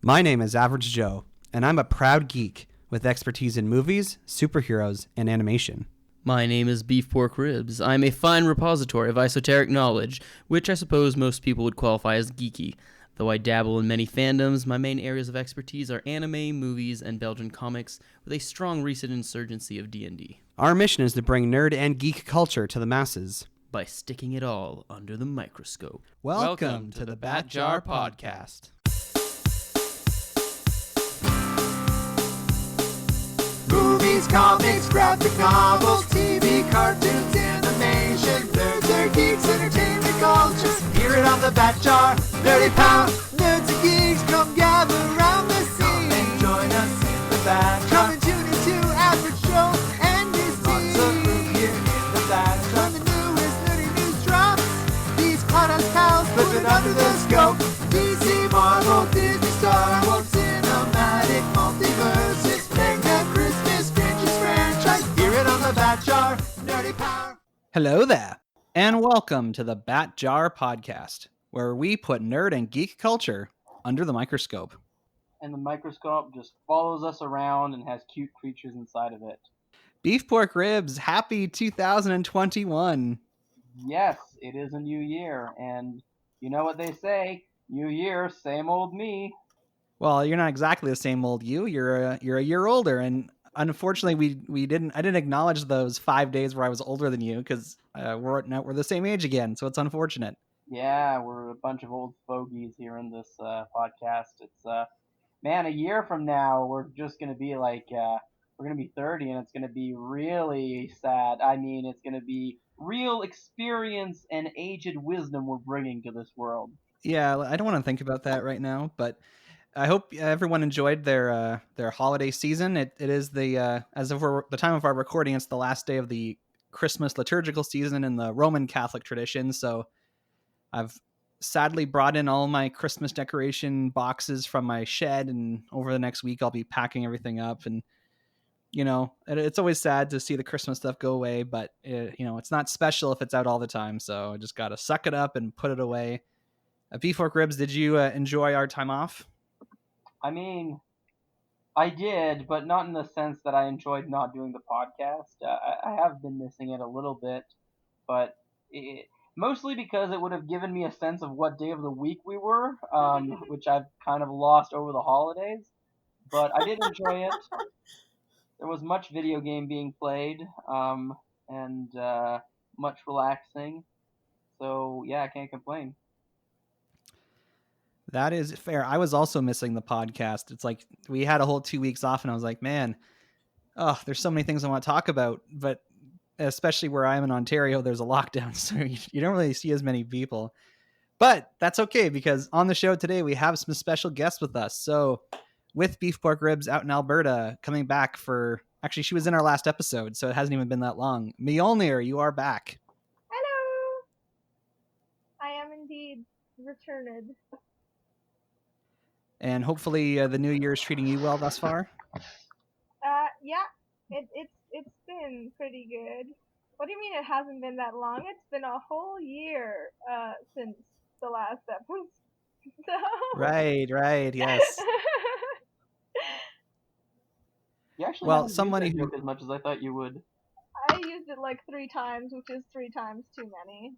My name is Average Joe, and I'm a proud geek with expertise in movies, superheroes, and animation. My name is Beef Pork Ribs. I'm a fine repository of esoteric knowledge, which I suppose most people would qualify as geeky. Though I dabble in many fandoms, my main areas of expertise are anime, movies, and Belgian comics, with a strong recent insurgency of D&D. Our mission is to bring nerd and geek culture to the masses by sticking it all under the microscope. Welcome to the Bat Jar Podcast. Movies, comics, graphic novels, TV, cartoons, animation, nerds are geeks, entertainment culture. Hear it on the Bat Jar, Nerdy Power. Nerds and geeks, come gather around the scene. Come and join us in the Bat Jar. Come and tune into Average Joe and his team. Lots of room here in the Bat Jar. When the newest nerdy news drops, these podcast pals put it under the scope. DC, Marvel, Disney, Star Wars, cinematic, multiverses. Bat Jar, Nerdy Power. Hello there, and welcome to the Bat Jar Podcast, where we put nerd and geek culture under the microscope. And the microscope just follows us around and has cute creatures inside of it. Beef Pork Ribs, happy 2021. Yes, it is a new year, and you know what they say, new year, same old me. Well, you're not exactly the same old you. You're a year older, and unfortunately, I didn't acknowledge those 5 days where I was older than you because we're the same age again, so it's unfortunate. Yeah, we're a bunch of old fogies here in this podcast. It's man, a year from now we're just gonna be like we're gonna be 30, and it's gonna be really sad. I mean, it's gonna be real experience and aged wisdom we're bringing to this world. Yeah, I don't want to think about that right now, but I hope everyone enjoyed their holiday season. It is the as of the time of our recording, it's the last day of the Christmas liturgical season in the Roman Catholic tradition. So I've sadly brought in all my Christmas decoration boxes from my shed, and over the next week I'll be packing everything up. And you know, it's always sad to see the Christmas stuff go away, but it's not special if it's out all the time. So I just got to suck it up and put it away. Beef Pork Ribs, did you enjoy our time off? I mean, I did, but not in the sense that I enjoyed not doing the podcast. I have been missing it a little bit, but mostly because it would have given me a sense of what day of the week we were, which I've kind of lost over the holidays. But I did enjoy it. There was much video game being played, and much relaxing. So, yeah, I can't complain. That is fair. I was also missing the podcast. It's like we had a whole 2 weeks off, and I was like, man, there's so many things I want to talk about. But especially where I'm in Ontario, there's a lockdown, so you don't really see as many people. But that's okay, because on the show today, we have some special guests with us. So with Beef Pork Ribs out in Alberta, coming back actually, she was in our last episode, so it hasn't even been that long. Mljonir, you are back. Hello. I am indeed returned. And hopefully the new year is treating you well thus far. Yeah, it's been pretty good. What do you mean it hasn't been that long? It's been a whole year since the last episode. So... Right, yes. You actually haven't somebody used that joke as much as I thought you would. I used it like 3 times, which is 3 times too many.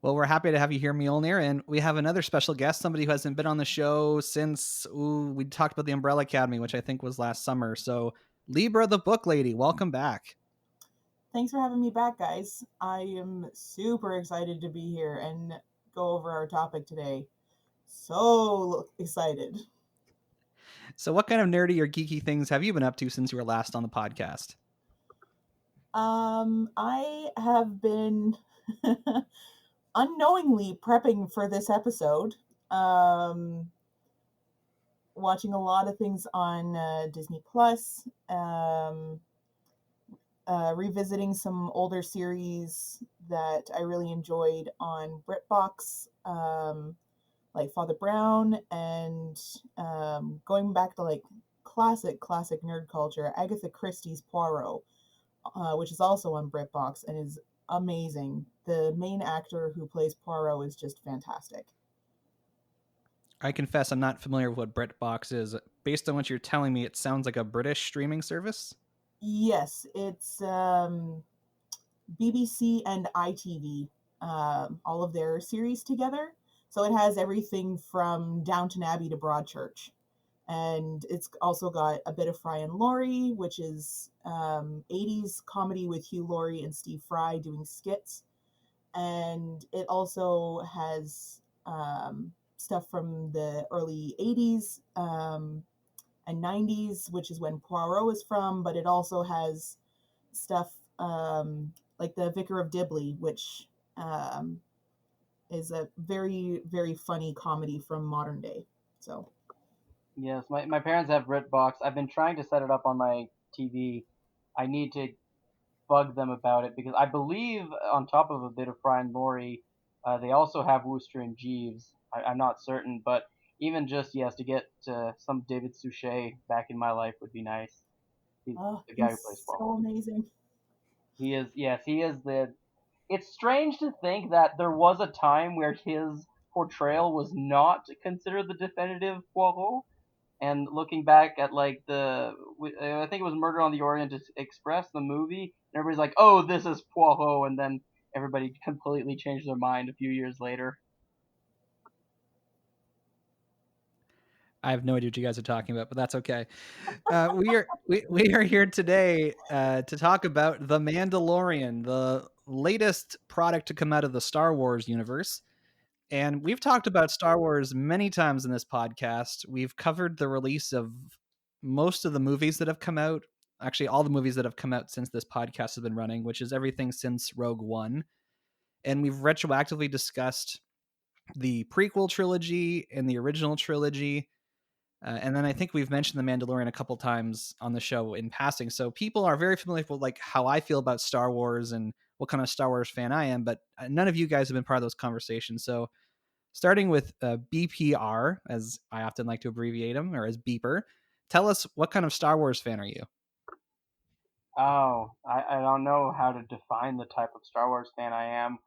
Well, we're happy to have you here, Mljonir, and we have another special guest, somebody who hasn't been on the show since we talked about the Umbrella Academy, which I think was last summer. So, Libra, the book lady, welcome back. Thanks for having me back, guys. I am super excited to be here and go over our topic today. So excited. So, what kind of nerdy or geeky things have you been up to since you were last on the podcast? I have been unknowingly prepping for this episode, watching a lot of things on Disney Plus, revisiting some older series that I really enjoyed on BritBox, like Father Brown, and going back to like classic nerd culture, Agatha Christie's Poirot, which is also on BritBox and is amazing. The main actor who plays Poirot is just fantastic. I confess I'm not familiar with what BritBox is. Based on what you're telling me, it sounds like a British streaming service. Yes, it's BBC and ITV, all of their series together. So it has everything from Downton Abbey to Broadchurch. And it's also got a bit of Fry and Laurie, which is 80s comedy with Hugh Laurie and Steve Fry doing skits. And it also has stuff from the early 80s and 90s, which is when Poirot is from, but it also has stuff like The Vicar of Dibley, which is a very, very funny comedy from modern day. So Yes, my parents have BritBox. I've been trying to set it up on my TV. I need to bug them about it because I believe on top of a bit of Fry and Laurie, they also have Wooster and Jeeves. I'm not certain, but even just yes, to get some David Suchet back in my life would be nice. He's the guy who he's plays so Paul. amazing. He is, yes, he is the. It's strange to think that there was a time where his portrayal was not considered the definitive Poirot. And looking back at like I think it was Murder on the Orient Express, the movie, and everybody's like, "Oh, this is Poirot," and then everybody completely changed their mind a few years later. I have no idea what you guys are talking about, but that's okay. We are here today to talk about The Mandalorian, the latest product to come out of the Star Wars universe. And we've talked about Star Wars many times in this podcast. We've covered the release of most of the movies that have come out, actually all the movies that have come out since this podcast has been running, which is everything since Rogue One. And we've retroactively discussed the prequel trilogy and the original trilogy. And then I think we've mentioned The Mandalorian a couple times on the show in passing. So people are very familiar with like how I feel about Star Wars and what kind of Star Wars fan I am, but none of you guys have been part of those conversations. So starting with BPR, as I often like to abbreviate him, or as Beeper, tell us what kind of Star Wars fan are you? Oh, I don't know how to define the type of Star Wars fan I am.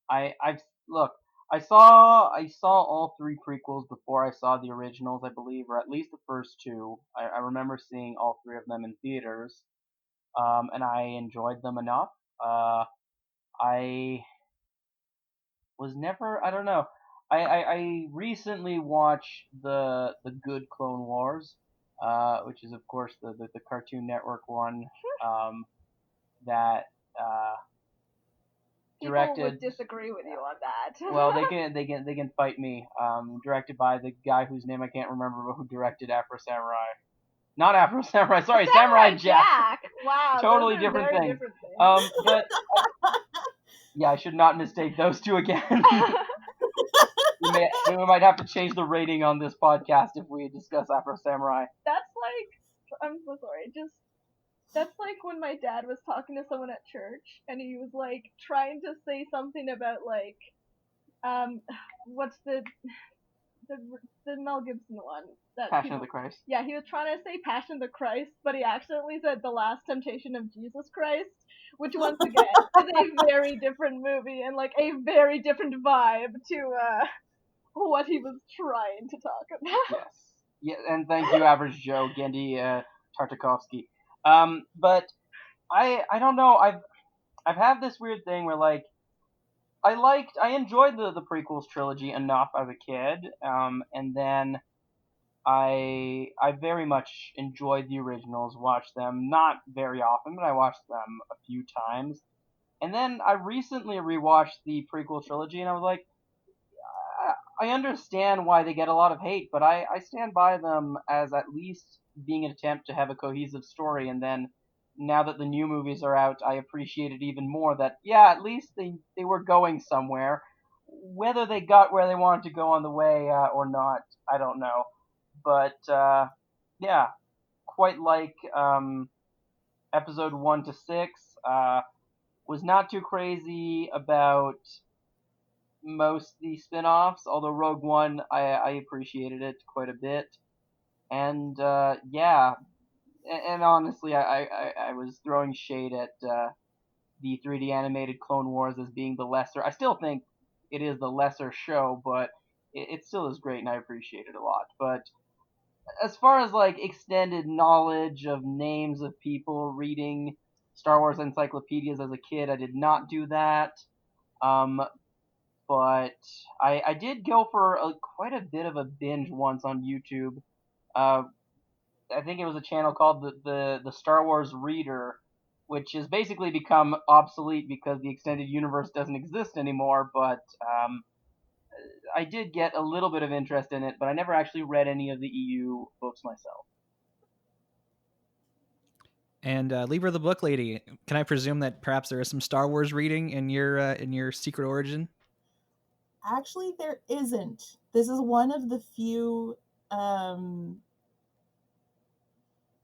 I've look. I saw all three prequels before I saw the originals, I believe, or at least the first two. I remember seeing all three of them in theaters, and I enjoyed them enough. I was never. I don't know. I recently watched the Good Clone Wars, which is of course the Cartoon Network one, that People directed. would disagree with you on that. Well, they can fight me. Directed by the guy whose name I can't remember, but who directed Afro Samurai. Not Afro Samurai. Sorry, Samurai Jack. Wow, Totally those are different very things. different things. But yeah, I should not mistake those two again. we might have to change the rating on this podcast if we discuss Afro Samurai. That's like, I'm so sorry, that's like when my dad was talking to someone at church, and he was like trying to say something about like, what's the Mel Gibson one? Passion of the Christ. Yeah, he was trying to say Passion of the Christ, but he accidentally said The Last Temptation of Jesus Christ, which once again is a very different movie and like a very different vibe to what he was trying to talk about. Yes. Yeah, and thank you, Average Joe, Gendy Tartakovsky. But I don't know. I've had this weird thing where like I enjoyed the prequels trilogy enough as a kid, and then I very much enjoyed the originals. Watched them not very often, but I watched them a few times. And then I recently rewatched the prequel trilogy, and I was like, I understand why they get a lot of hate, but I stand by them as at least being an attempt to have a cohesive story. And then now that the new movies are out, I appreciate it even more that, yeah, at least they were going somewhere. Whether they got where they wanted to go on the way or not, I don't know. But yeah, quite like episode 1 to 6. Was not too crazy about most of the spin-offs, although Rogue One, I appreciated it quite a bit. And yeah, and honestly, I was throwing shade at the 3D animated Clone Wars as being the lesser. I still think it is the lesser show, but it still is great, and I appreciate it a lot. But as far as like extended knowledge of names of people, reading Star Wars encyclopedias as a kid, I did not do that. Um, but I did go for quite a bit of a binge once on YouTube. Uh, I think it was a channel called the Star Wars Reader, which has basically become obsolete because the extended universe doesn't exist anymore. But I did get a little bit of interest in it, but I never actually read any of the EU books myself. And Libra the Book Lady, can I presume that perhaps there is some Star Wars reading in your Secret Origin? Actually, there isn't. This is one of the few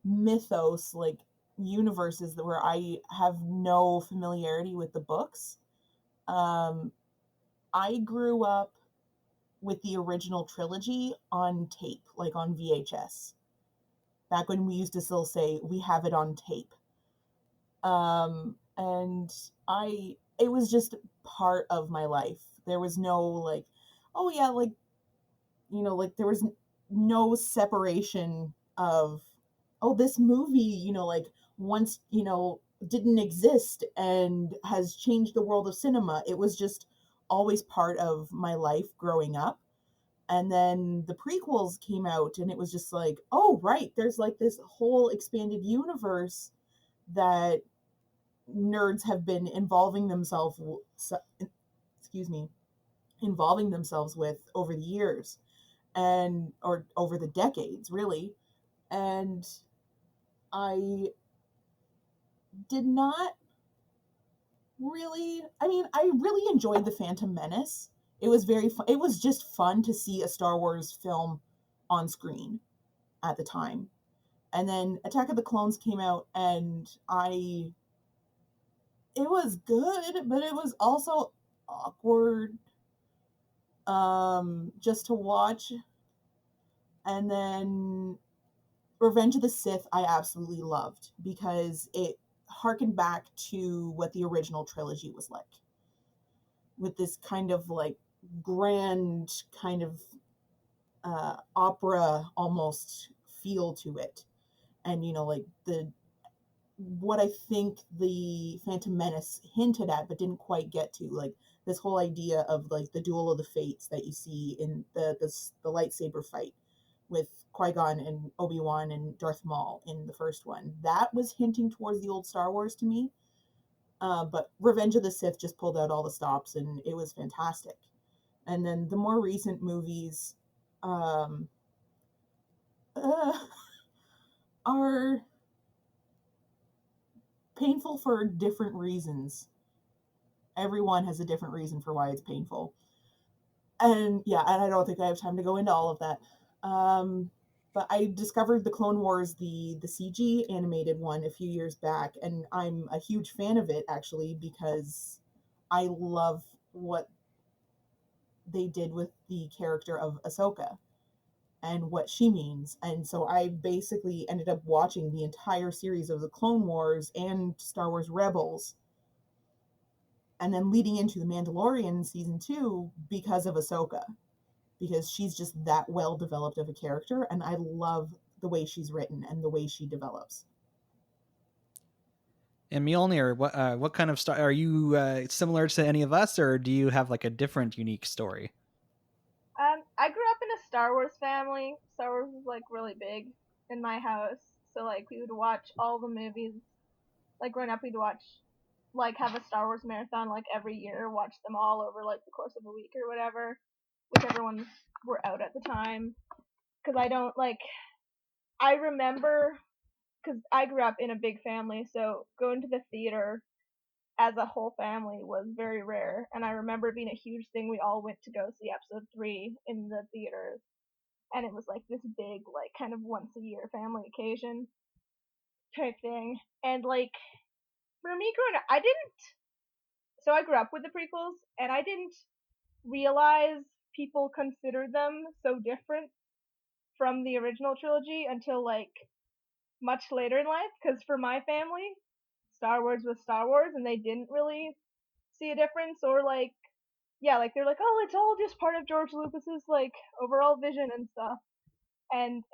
mythos, like, universes that where I have no familiarity with the books. I grew up with the original trilogy on tape, like on VHS. Back when we used to still say we have it on tape. And it was just part of my life. There was no like, oh yeah, like, like there was no separation of, oh, this movie, like once, didn't exist and has changed the world of cinema. It was just always part of my life growing up. And then the prequels came out and it was just like, oh, right, there's like this whole expanded universe that nerds have been involving themselves with over the years or over the decades, really. And I did not really, I really enjoyed The Phantom Menace. It was very fun. It was just fun to see a Star Wars film on screen at the time. And then Attack of the Clones came out, and it was good, but it was also awkward just to watch. And then Revenge of the Sith I absolutely loved because it harkened back to what the original trilogy was like, with this kind of like grand kind of opera almost feel to it. And like what I think the Phantom Menace hinted at but didn't quite get to, like this whole idea of like the duel of the fates that you see in the lightsaber fight with Qui-Gon and Obi-Wan and Darth Maul in the first one. That was hinting towards the old Star Wars to me. But Revenge of the Sith just pulled out all the stops, and it was fantastic. And then the more recent movies are painful for different reasons. Everyone has a different reason for why it's painful. And yeah, and I don't think I have time to go into all of that. But I discovered the Clone Wars, the CG animated one, a few years back, and I'm a huge fan of it, actually, because I love what they did with the character of Ahsoka and what she means. And so I basically ended up watching the entire series of the Clone Wars and Star Wars Rebels, and then leading into the Mandalorian season 2 because of Ahsoka, because she's just that well developed of a character, and I love the way she's written and the way she develops. And Mjolnir, what kind of are you similar to any of us, or do you have like a different, unique story? I grew up in a Star Wars family. Star Wars was like really big in my house, so like we would watch all the movies. Like growing up, we'd watch, like, have a Star Wars marathon like every year, watch them all over like the course of a week or whatever, whichever ones were out at the time. Because I remember, because I grew up in a big family, so going to the theater as a whole family was very rare. And I remember it being a huge thing. We all went to go see episode 3 in the theaters. And it was like this big, like, kind of once a year family occasion type thing. And like, for me growing up, so I grew up with the prequels, and I didn't realize people considered them so different from the original trilogy until like much later in life, because for my family, Star Wars was Star Wars, and they didn't really see a difference or like yeah, like they're like, oh, it's all just part of George Lucas's like overall vision and stuff, and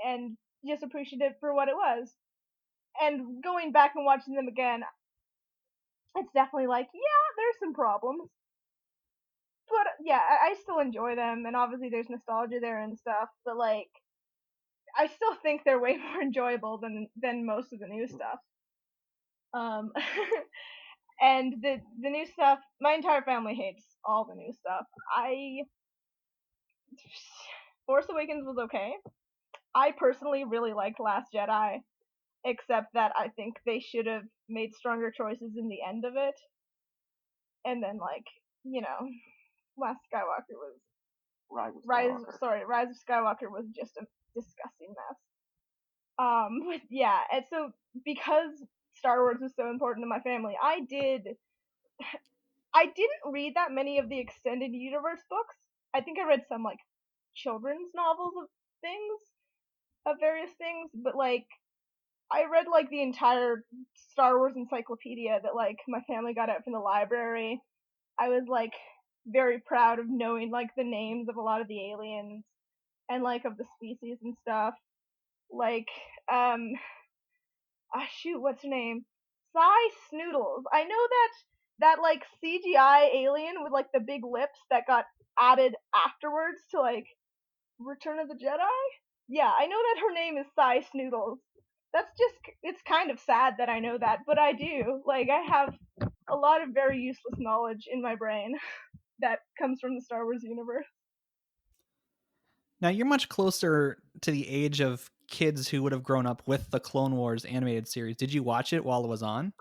just appreciative for what it was. And going back and watching them again, it's definitely like, yeah, there's some problems, but yeah, I still enjoy them, and obviously there's nostalgia there and stuff, but like, I still think they're way more enjoyable than most of the new stuff. Um, and the new stuff, my entire family hates all the new stuff. Force Awakens was okay. I personally really liked Last Jedi, except that I think they should have made stronger choices in the end of it. And then, like, you know, Last Skywalker was Rise of Skywalker was just a disgusting mess. But yeah, and so because Star Wars was so important to my family, I didn't read that many of the extended universe books. I think I read some like children's novels of various things, but like I read like the entire Star Wars encyclopedia that like my family got out from the library. I was like very proud of knowing like the names of a lot of the aliens and like of the species and stuff. Like shoot, what's her name? Snoodles. I know that like CGI alien with like the big lips that got added afterwards to like Return of the Jedi. Yeah, I know that her name is Snoodles. That's just, it's kind of sad that I know that, but I do. Like, I have a lot of very useless knowledge in my brain that comes from the Star Wars universe. Now, you're much closer to the age of kids who would have grown up with the Clone Wars animated series. Did you watch it while it was on?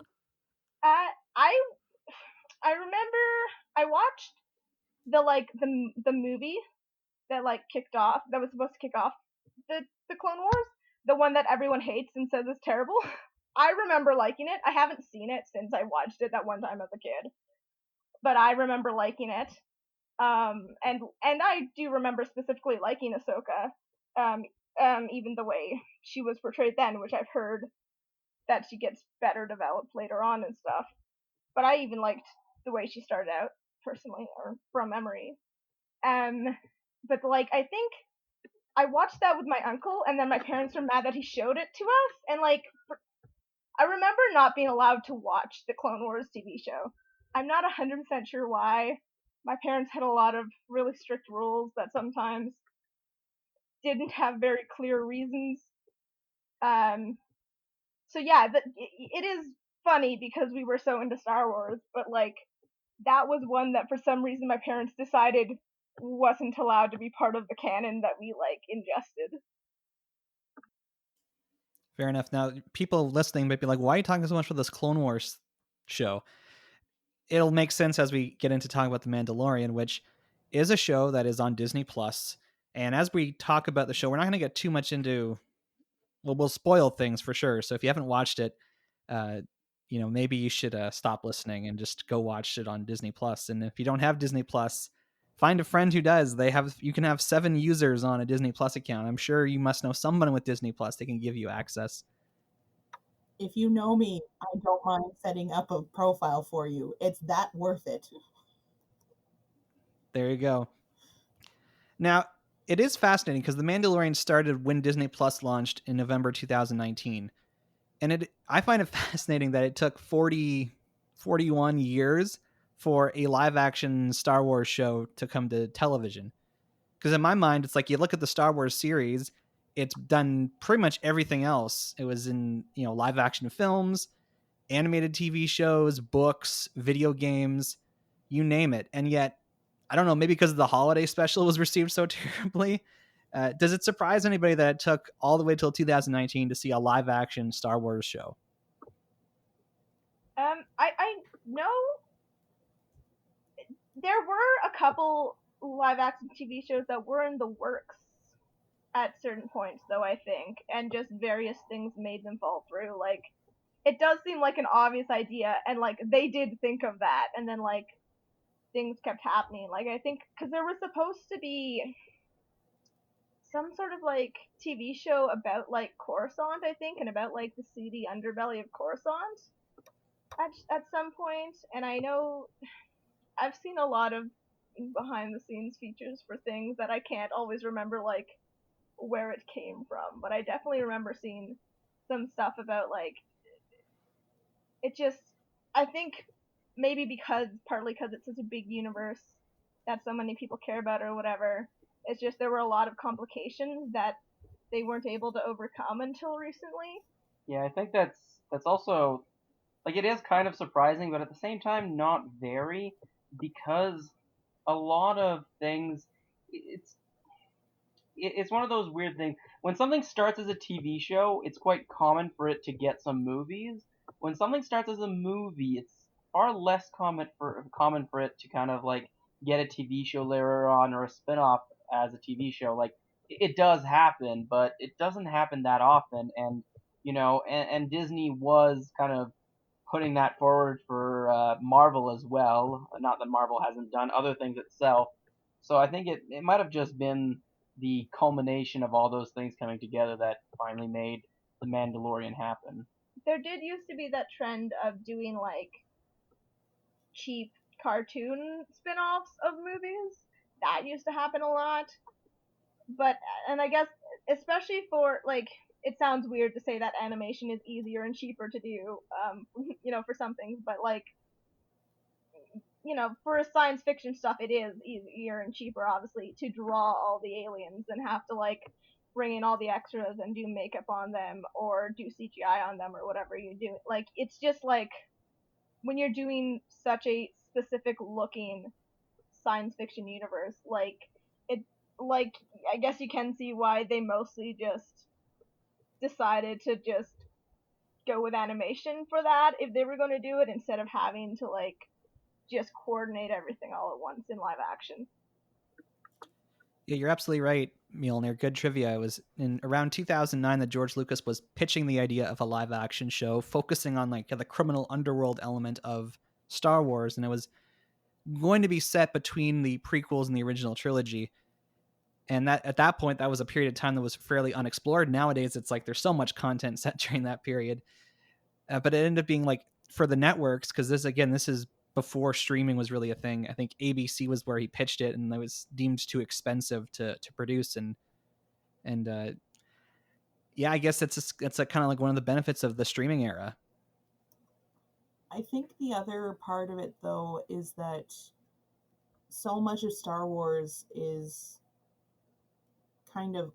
I remember I watched the movie that like kicked off, that was supposed to kick off the Clone Wars, the one that everyone hates and says is terrible. I remember liking it. I haven't seen it since I watched it that one time as a kid, but I remember liking it. And I do remember specifically liking Ahsoka, even the way she was portrayed then, which I've heard that she gets better developed later on and stuff. But I even liked the way she started out personally, or from memory. But like I think I watched that with my uncle, and then my parents were mad that he showed it to us, and like I remember not being allowed to watch the Clone Wars TV show. I'm not 100% sure why. My parents had a lot of really strict rules that sometimes didn't have very clear reasons. Um, so yeah, it is funny because we were so into Star Wars, but like that was one that for some reason my parents decided wasn't allowed to be part of the canon that we like ingested. Fair enough. Now, people listening might be like, why are you talking so much about this Clone Wars show? It'll make sense as we get into talking about The Mandalorian, which is a show that is on Disney Plus. And as we talk about the show, we're not going to get too much into, well, we'll spoil things for sure. So if you haven't watched it, maybe you should stop listening and just go watch it on Disney Plus. And if you don't have Disney Plus, find a friend who does. You can have 7 users on a Disney Plus account. I'm sure you must know someone with Disney Plus that can give you access. If you know me, I don't mind setting up a profile for you. It's that worth it. There you go. Now, it is fascinating because The Mandalorian started when Disney Plus launched in November 2019. And I find it fascinating that it took 41 years for a live action Star Wars show to come to television. Because in my mind, it's like you look at the Star Wars series, it's done pretty much everything else. It was in, live action films, animated TV shows, books, video games, you name it. And yet, I don't know, maybe because the holiday special was received so terribly. Does it surprise anybody that it took all the way till 2019 to see a live action Star Wars show? I know there were a couple live action TV shows that were in the works at certain points, though, I think, and just various things made them fall through. Like, it does seem like an obvious idea, and like they did think of that, and then like things kept happening. Like, I think because there was supposed to be some sort of like TV show about like Coruscant, I think, and about like the seedy underbelly of Coruscant at some point. And I know I've seen a lot of behind the scenes features for things that I can't always remember like where it came from, but I definitely remember seeing some stuff about like it just I think maybe partly because it's such a big universe that so many people care about or whatever. It's just there were a lot of complications that they weren't able to overcome until recently. Yeah, I think that's also like it is kind of surprising, but at the same time not very, because a lot of things it's it's one of those weird things. When something starts as a TV show, it's quite common for it to get some movies. When something starts as a movie, it's far less common for it to kind of like get a TV show later on or a spin-off as a TV show. Like it does happen, but it doesn't happen that often. And and Disney was kind of putting that forward for Marvel as well. Not that Marvel hasn't done other things itself. So I think it might have just been the culmination of all those things coming together that finally made The Mandalorian happen. There did used to be that trend of doing like cheap cartoon spin-offs of movies. That used to happen a lot. But and I guess especially for like it sounds weird to say that animation is easier and cheaper to do for some things, but like for science fiction stuff it is easier and cheaper obviously to draw all the aliens and have to like bring in all the extras and do makeup on them or do CGI on them or whatever you do. Like it's just like when you're doing such a specific looking science fiction universe, like it like I guess you can see why they mostly just decided to just go with animation for that if they were going to do it instead of having to like just coordinate everything all at once in live action. Yeah, you're absolutely right, Mjolnir. Good trivia. It was in around 2009 that George Lucas was pitching the idea of a live action show focusing on like the criminal underworld element of Star Wars, and it was going to be set between the prequels and the original trilogy. And that at that point, that was a period of time that was fairly unexplored. Nowadays, it's like there's so much content set during that period. But it ended up being like for the networks, because this is before streaming was really a thing. I think ABC was where he pitched it, and it was deemed too expensive to produce. And yeah, I guess it's a kind of like one of the benefits of the streaming era. I think the other part of it, though, is that so much of Star Wars is kind of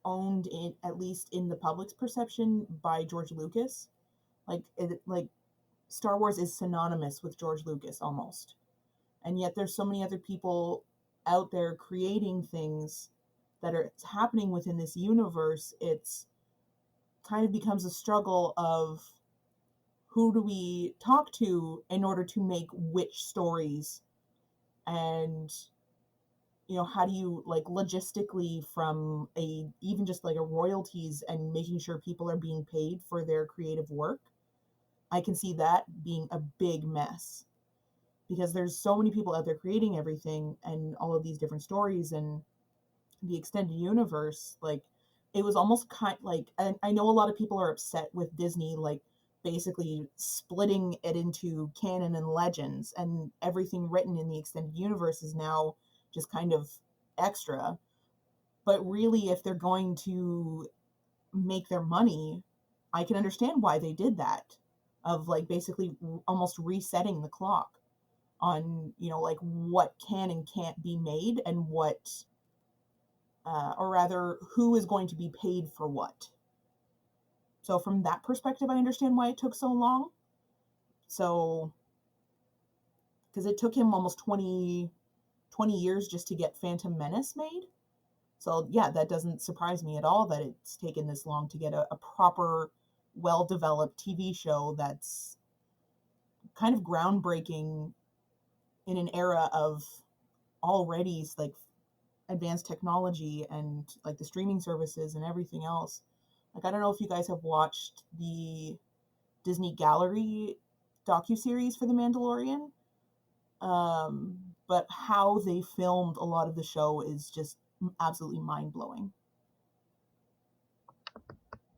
owned in, at least in the public's perception, by George Lucas. Like Star Wars is synonymous with George Lucas almost. And yet there's so many other people out there creating things that are happening within this universe. It's kind of becomes a struggle of who do we talk to in order to make which stories, and how do you like logistically from even just like a royalties and making sure people are being paid for their creative work. I can see that being a big mess because there's so many people out there creating everything and all of these different stories and the extended universe. Like it was almost kind like, and I know a lot of people are upset with Disney like basically splitting it into canon and legends, and everything written in the extended universe is now just kind of extra. But really, if they're going to make their money, I can understand why they did that, of like basically almost resetting the clock on like what can and can't be made and what or rather who is going to be paid for what. So from that perspective, I understand why it took so long. So because it took him almost 20 years just to get Phantom Menace made. So yeah, that doesn't surprise me at all that it's taken this long to get a proper, well-developed TV show that's kind of groundbreaking in an era of already like advanced technology and like the streaming services and everything else. Like I don't know if you guys have watched the Disney Gallery docuseries for The Mandalorian, but how they filmed a lot of the show is just absolutely mind-blowing.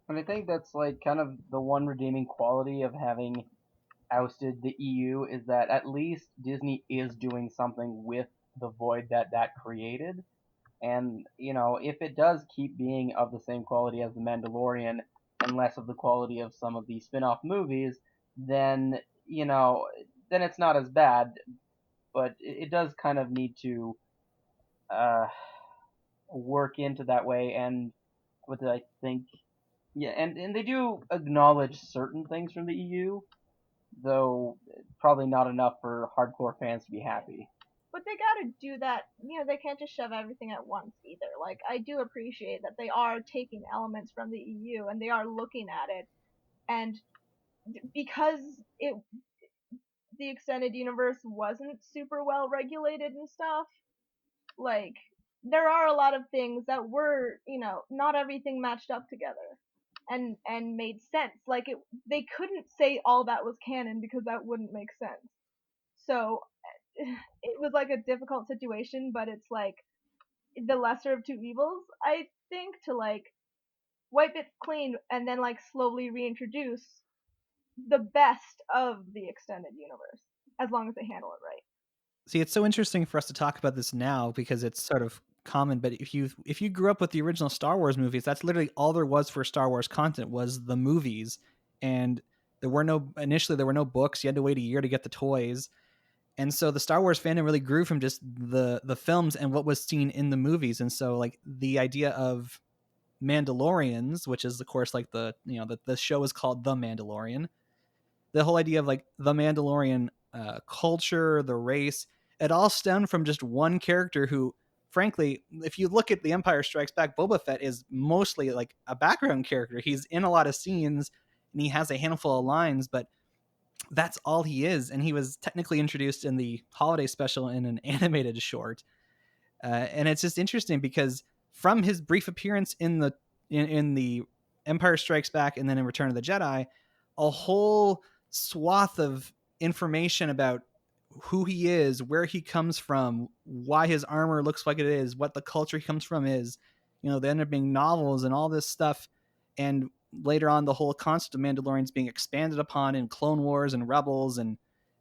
And I think that's like kind of the one redeeming quality of having ousted the EU is that at least Disney is doing something with the void that created. And if it does keep being of the same quality as The Mandalorian and less of the quality of some of the spin-off movies, then then it's not as bad. But it does kind of need to uh, work into that way. And what did I think? Yeah, and they do acknowledge certain things from the EU, though probably not enough for hardcore fans to be happy. But they gotta do that, they can't just shove everything at once either. Like, I do appreciate that they are taking elements from the EU and they are looking at it, and because the extended universe wasn't super well regulated and stuff, like, there are a lot of things that were, not everything matched up together and made sense. Like, they couldn't say all that was canon because that wouldn't make sense. So it was like a difficult situation, but it's like the lesser of two evils, I think, to like wipe it clean and then like slowly reintroduce the best of the extended universe, as long as they handle it right. See, it's so interesting for us to talk about this now because it's sort of common, but if you grew up with the original Star Wars movies, that's literally all there was for Star Wars content was the movies. And there were no books. You had to wait a year to get the toys. And so the Star Wars fandom really grew from just the films and what was seen in the movies. And so like the idea of Mandalorians, which is of course like the show is called The Mandalorian. The whole idea of like the Mandalorian culture, the race, it all stemmed from just one character who, frankly, if you look at The Empire Strikes Back, Boba Fett is mostly like a background character. He's in a lot of scenes and he has a handful of lines, but that's all he is. And he was technically introduced in the holiday special in an animated short. And it's just interesting because from his brief appearance in the Empire Strikes Back and then in Return of the Jedi, a whole swath of information about who he is, where he comes from, why his armor looks like it is, what the culture he comes from is. They end up being novels and all this stuff. And later on, the whole concept of Mandalorians being expanded upon in Clone Wars and Rebels and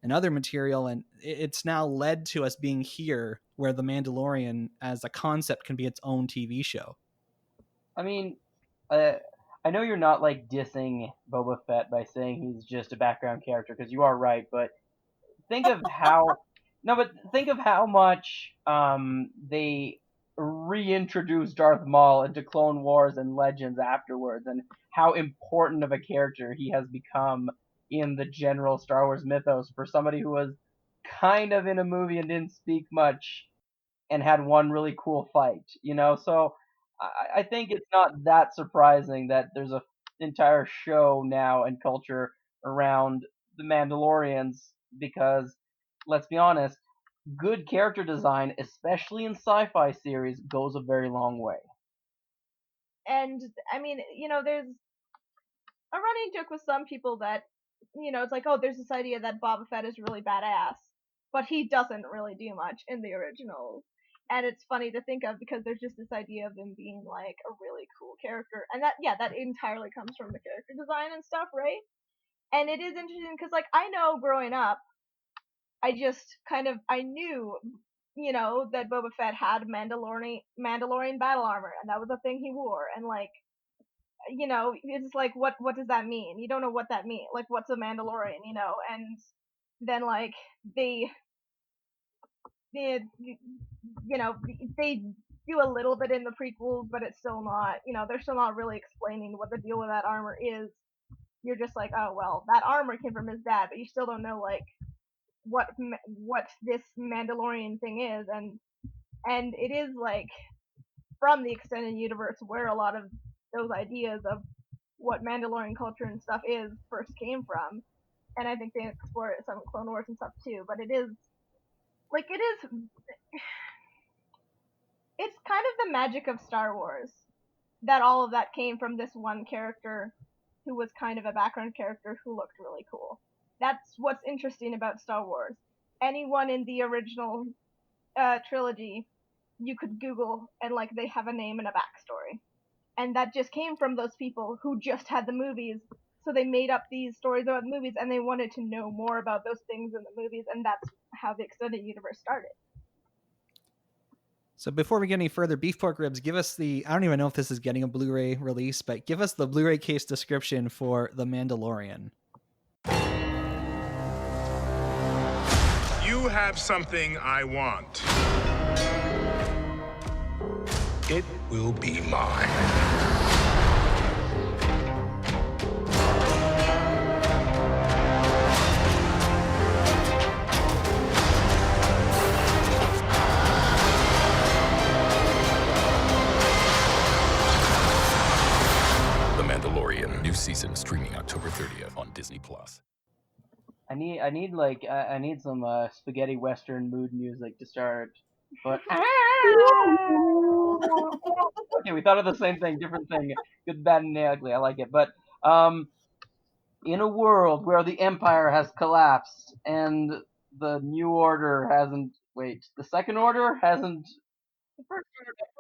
other material. And it's now led to us being here where the Mandalorian as a concept can be its own TV show. I mean, I know you're not like dissing Boba Fett by saying he's just a background character, because you are right, but think of how think of how much they reintroduced Darth Maul into Clone Wars and Legends afterwards, and how important of a character he has become in the general Star Wars mythos for somebody who was kind of in a movie and didn't speak much and had one really cool fight, So I think it's not that surprising that there's a entire show now and culture around the Mandalorians, because let's be honest, good character design, especially in sci-fi series, goes a very long way. And I mean, there's a running joke with some people that, it's like, oh, there's this idea that Boba Fett is really badass, but he doesn't really do much in the originals. And it's funny to think of because there's just this idea of him being like a really cool character. And that entirely comes from the character design and stuff, right? And it is interesting because, like, I know growing up, I knew, that Boba Fett had Mandalorian battle armor, and that was a thing he wore. And, like, it's like, what does that mean? You don't know what that means. Like, what's a Mandalorian, And then, like, they they do a little bit in the prequels, but it's still not, they're still not really explaining what the deal with that armor is. You're just like, oh, well, that armor came from his dad, but you still don't know, like, what this Mandalorian thing is. And it is, like, from the extended universe where a lot of those ideas of what Mandalorian culture and stuff is first came from. And I think they explore it some Clone Wars and stuff too, but it's kind of the magic of Star Wars that all of that came from this one character who was kind of a background character who looked really cool. That's what's interesting about Star Wars. Anyone in the original trilogy, you could Google and, like, they have a name and a backstory. And that just came from those people who just had the movies, so they made up these stories about the movies, and they wanted to know more about those things in the movies, and that's how the extended universe started. So before we get any further, Beef Pork Ribs, give us I don't even know if this is getting a Blu-ray release, but give us the Blu-ray case description for The Mandalorian. You have something I want. It will be mine. The Mandalorian, new season streaming October 30th on Disney+. I need some spaghetti western mood music to start. But okay, we thought of the same thing, different thing. Good, bad, and ugly. I like it. But in a world where the Empire has collapsed and the New Order hasn't, the Second Order hasn't.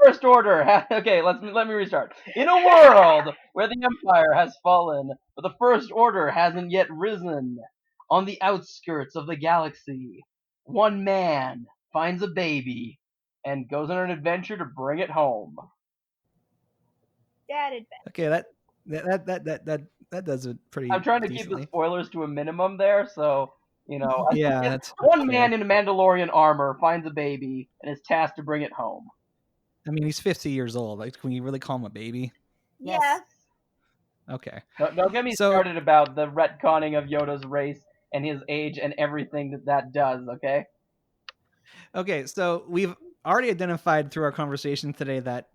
First Order. Okay, let me restart. In a world where the Empire has fallen, but the First Order hasn't yet risen, on the outskirts of the galaxy, one man finds a baby and goes on an adventure to bring it home. Dad adventure. Okay, that does it pretty. I'm trying to decently. keep the spoilers to a minimum there, so Yeah, that's one fair. man in Mandalorian armor finds a baby and is tasked to bring it home. I mean, he's 50 years old. Like, can we really call him a baby? Yes. Okay. Don't get me started about the retconning of Yoda's race and his age and everything that does, okay? Okay, so we've already identified through our conversation today that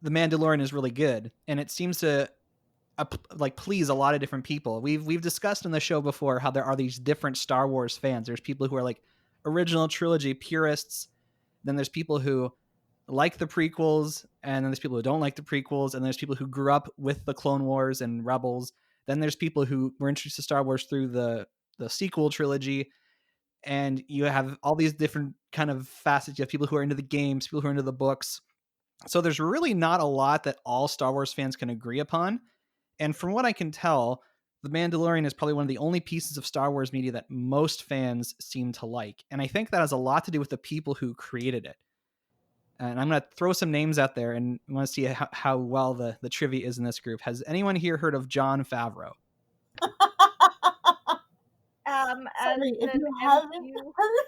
The Mandalorian is really good, and it seems to please a lot of different people. We've discussed in the show before how there are these different Star Wars fans. There's people who are like original trilogy purists, then there's people who like the prequels, and then there's people who don't like the prequels, and there's people who grew up with the Clone Wars and Rebels. Then there's people who were introduced to Star Wars through the sequel trilogy, and you have all these different kind of facets. You have people who are into the games, people who are into the books. So there's really not a lot that all Star Wars fans can agree upon. And from what I can tell, The Mandalorian is probably one of the only pieces of Star Wars media that most fans seem to like. And I think that has a lot to do with the people who created it. And I'm going to throw some names out there and I want to see how well the trivia is in this group. Has anyone here heard of Jon Favreau? Sorry, if you haven't heard.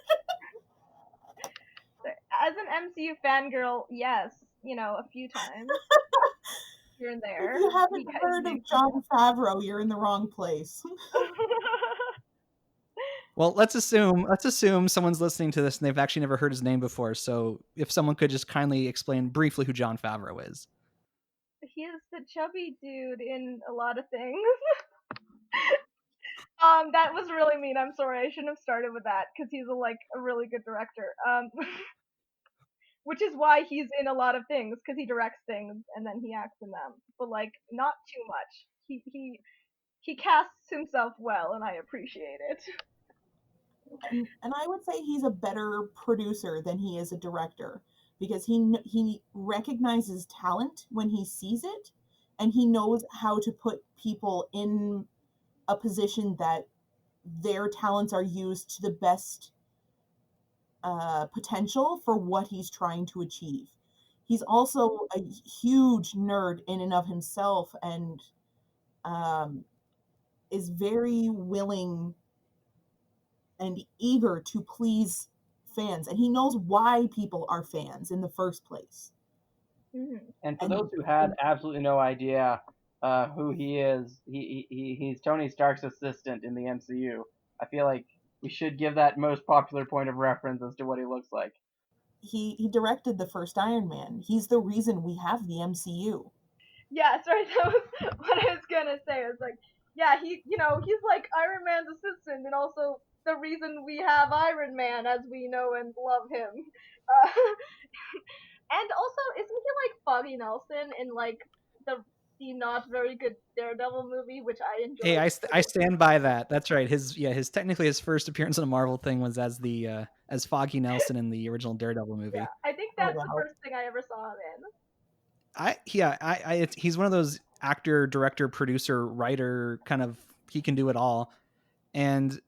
As an MCU fangirl, yes, a few times here and there. If you haven't heard of Jon Favreau, you're in the wrong place. Well, let's assume someone's listening to this and they've actually never heard his name before. So if someone could just kindly explain briefly who Jon Favreau is. He is the chubby dude in a lot of things. That was really mean. I'm sorry. I shouldn't have started with that because he's a really good director. Which is why he's in a lot of things, because he directs things and then he acts in them. But not too much. He casts himself well, and I appreciate it. And I would say he's a better producer than he is a director, because he recognizes talent when he sees it, and he knows how to put people in a position that their talents are used to the best potential for what he's trying to achieve. He's also a huge nerd in and of himself, and is very willing and eager to please fans, and he knows why people are fans in the first place. And for those who had absolutely no idea who he is, he's Tony Stark's assistant in the MCU. I feel like we should give that most popular point of reference as to what he looks like. He directed the first Iron Man. He's the reason we have the MCU. Yeah, sorry, that was what I was gonna say. I was like, yeah, he's like Iron Man's assistant, and also the reason we have Iron Man as we know and love him. And also, isn't he like Foggy Nelson in the not very good Daredevil movie, which I enjoyed? Hey, I stand by that. That's right. His technically his first appearance in a Marvel thing was as as Foggy Nelson in the original Daredevil movie. Yeah, I think that's the first thing I ever saw him in. He's one of those actor, director, producer, writer kind of. He can do it all, and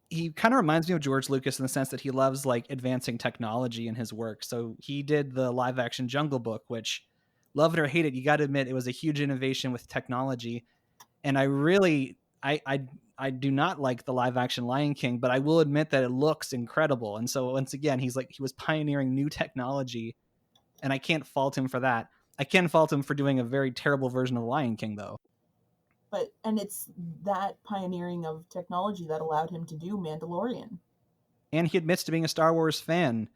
he kind of reminds me of George Lucas in the sense that he loves like advancing technology in his work. So he did the live action Jungle Book, which, love it or hate it, you got to admit it was a huge innovation with technology. And I really, I do not like the live action Lion King, but I will admit that it looks incredible. And so once again, he was pioneering new technology, and I can't fault him for that. I can fault him for doing a very terrible version of Lion King, though. And it's that pioneering of technology that allowed him to do Mandalorian. And he admits to being a Star Wars fan.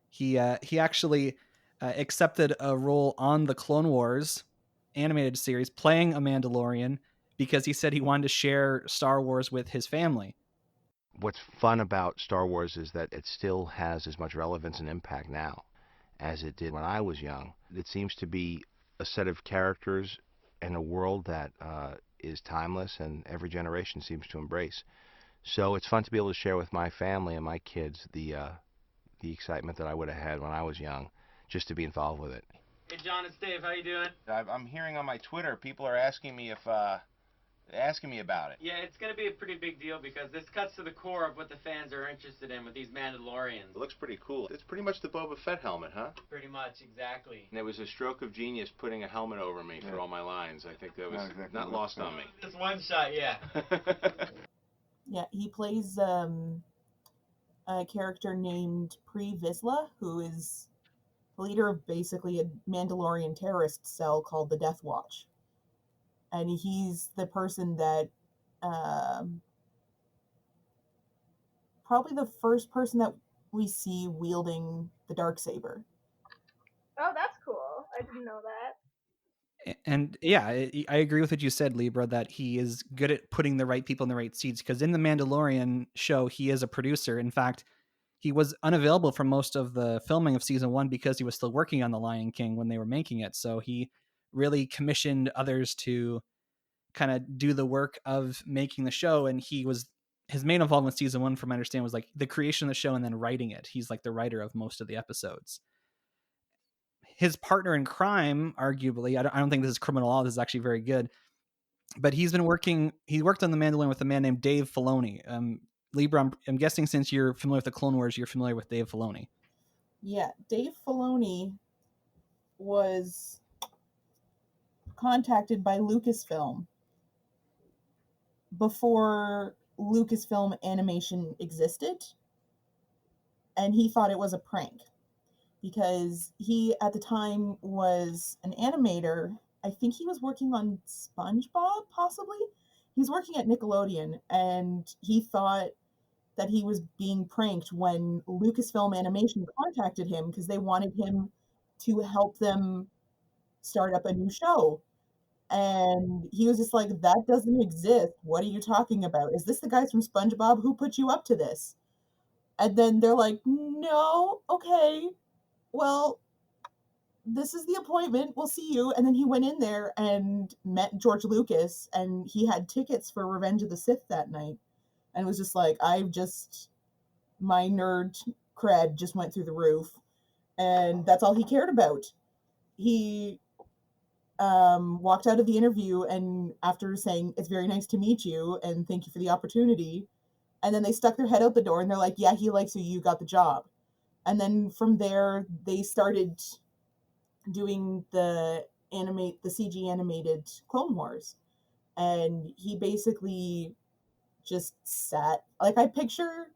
He actually accepted a role on the Clone Wars animated series playing a Mandalorian because he said he wanted to share Star Wars with his family. What's fun about Star Wars is that it still has as much relevance and impact now as it did when I was young. It seems to be a set of characters and a world that is timeless and every generation seems to embrace. So it's fun to be able to share with my family and my kids the excitement that I would have had when I was young, just to be involved with it. Hey John, it's Dave. How you doing? I'm hearing on my Twitter people are asking me about it. Yeah, it's gonna be a pretty big deal because this cuts to the core of what the fans are interested in with these Mandalorians. It looks pretty cool. It's pretty much the Boba Fett helmet, huh? Pretty much, exactly. And it was a stroke of genius putting a helmet over me for all my lines. I think that was not lost on me. Just one shot, yeah. Yeah, he plays a character named Pre Vizsla, who is the leader of basically a Mandalorian terrorist cell called the Death Watch. And he's the person that probably the first person that we see wielding the Darksaber. Oh, that's cool. I didn't know that. And yeah, I agree with what you said, Libra, that he is good at putting the right people in the right seats, because in the Mandalorian show, he is a producer. In fact, he was unavailable for most of the filming of season 1 because he was still working on The Lion King when they were making it. So he really commissioned others to kind of do the work of making the show. And his main involvement with season 1, from my understanding, was like the creation of the show and then writing it. He's like the writer of most of the episodes. His partner in crime, arguably, I don't think this is criminal law, this is actually very good, but he worked on The Mandalorian with a man named Dave Filoni. Libra, I'm guessing since you're familiar with the Clone Wars, you're familiar with Dave Filoni. Yeah, Dave Filoni was contacted by Lucasfilm before Lucasfilm animation existed, and he thought it was a prank because he at the time was an animator. I think he was working on SpongeBob, possibly. He was working at Nickelodeon, and he thought that he was being pranked when Lucasfilm Animation contacted him because they wanted him to help them start up a new show. And he was just like, that doesn't exist. What are you talking about? Is this the guys from SpongeBob? Who put you up to this? And then they're like, no, okay, well, this is the appointment. We'll see you. And then he went in there and met George Lucas, and he had tickets for Revenge of the Sith that night. And was just like, my nerd cred just went through the roof. And that's all he cared about. He walked out of the interview, and after saying, it's very nice to meet you and thank you for the opportunity, and then they stuck their head out the door and they're like, yeah, he likes you, you got the job. And then from there they started doing the CG animated Clone Wars, and he basically just sat, like, I picture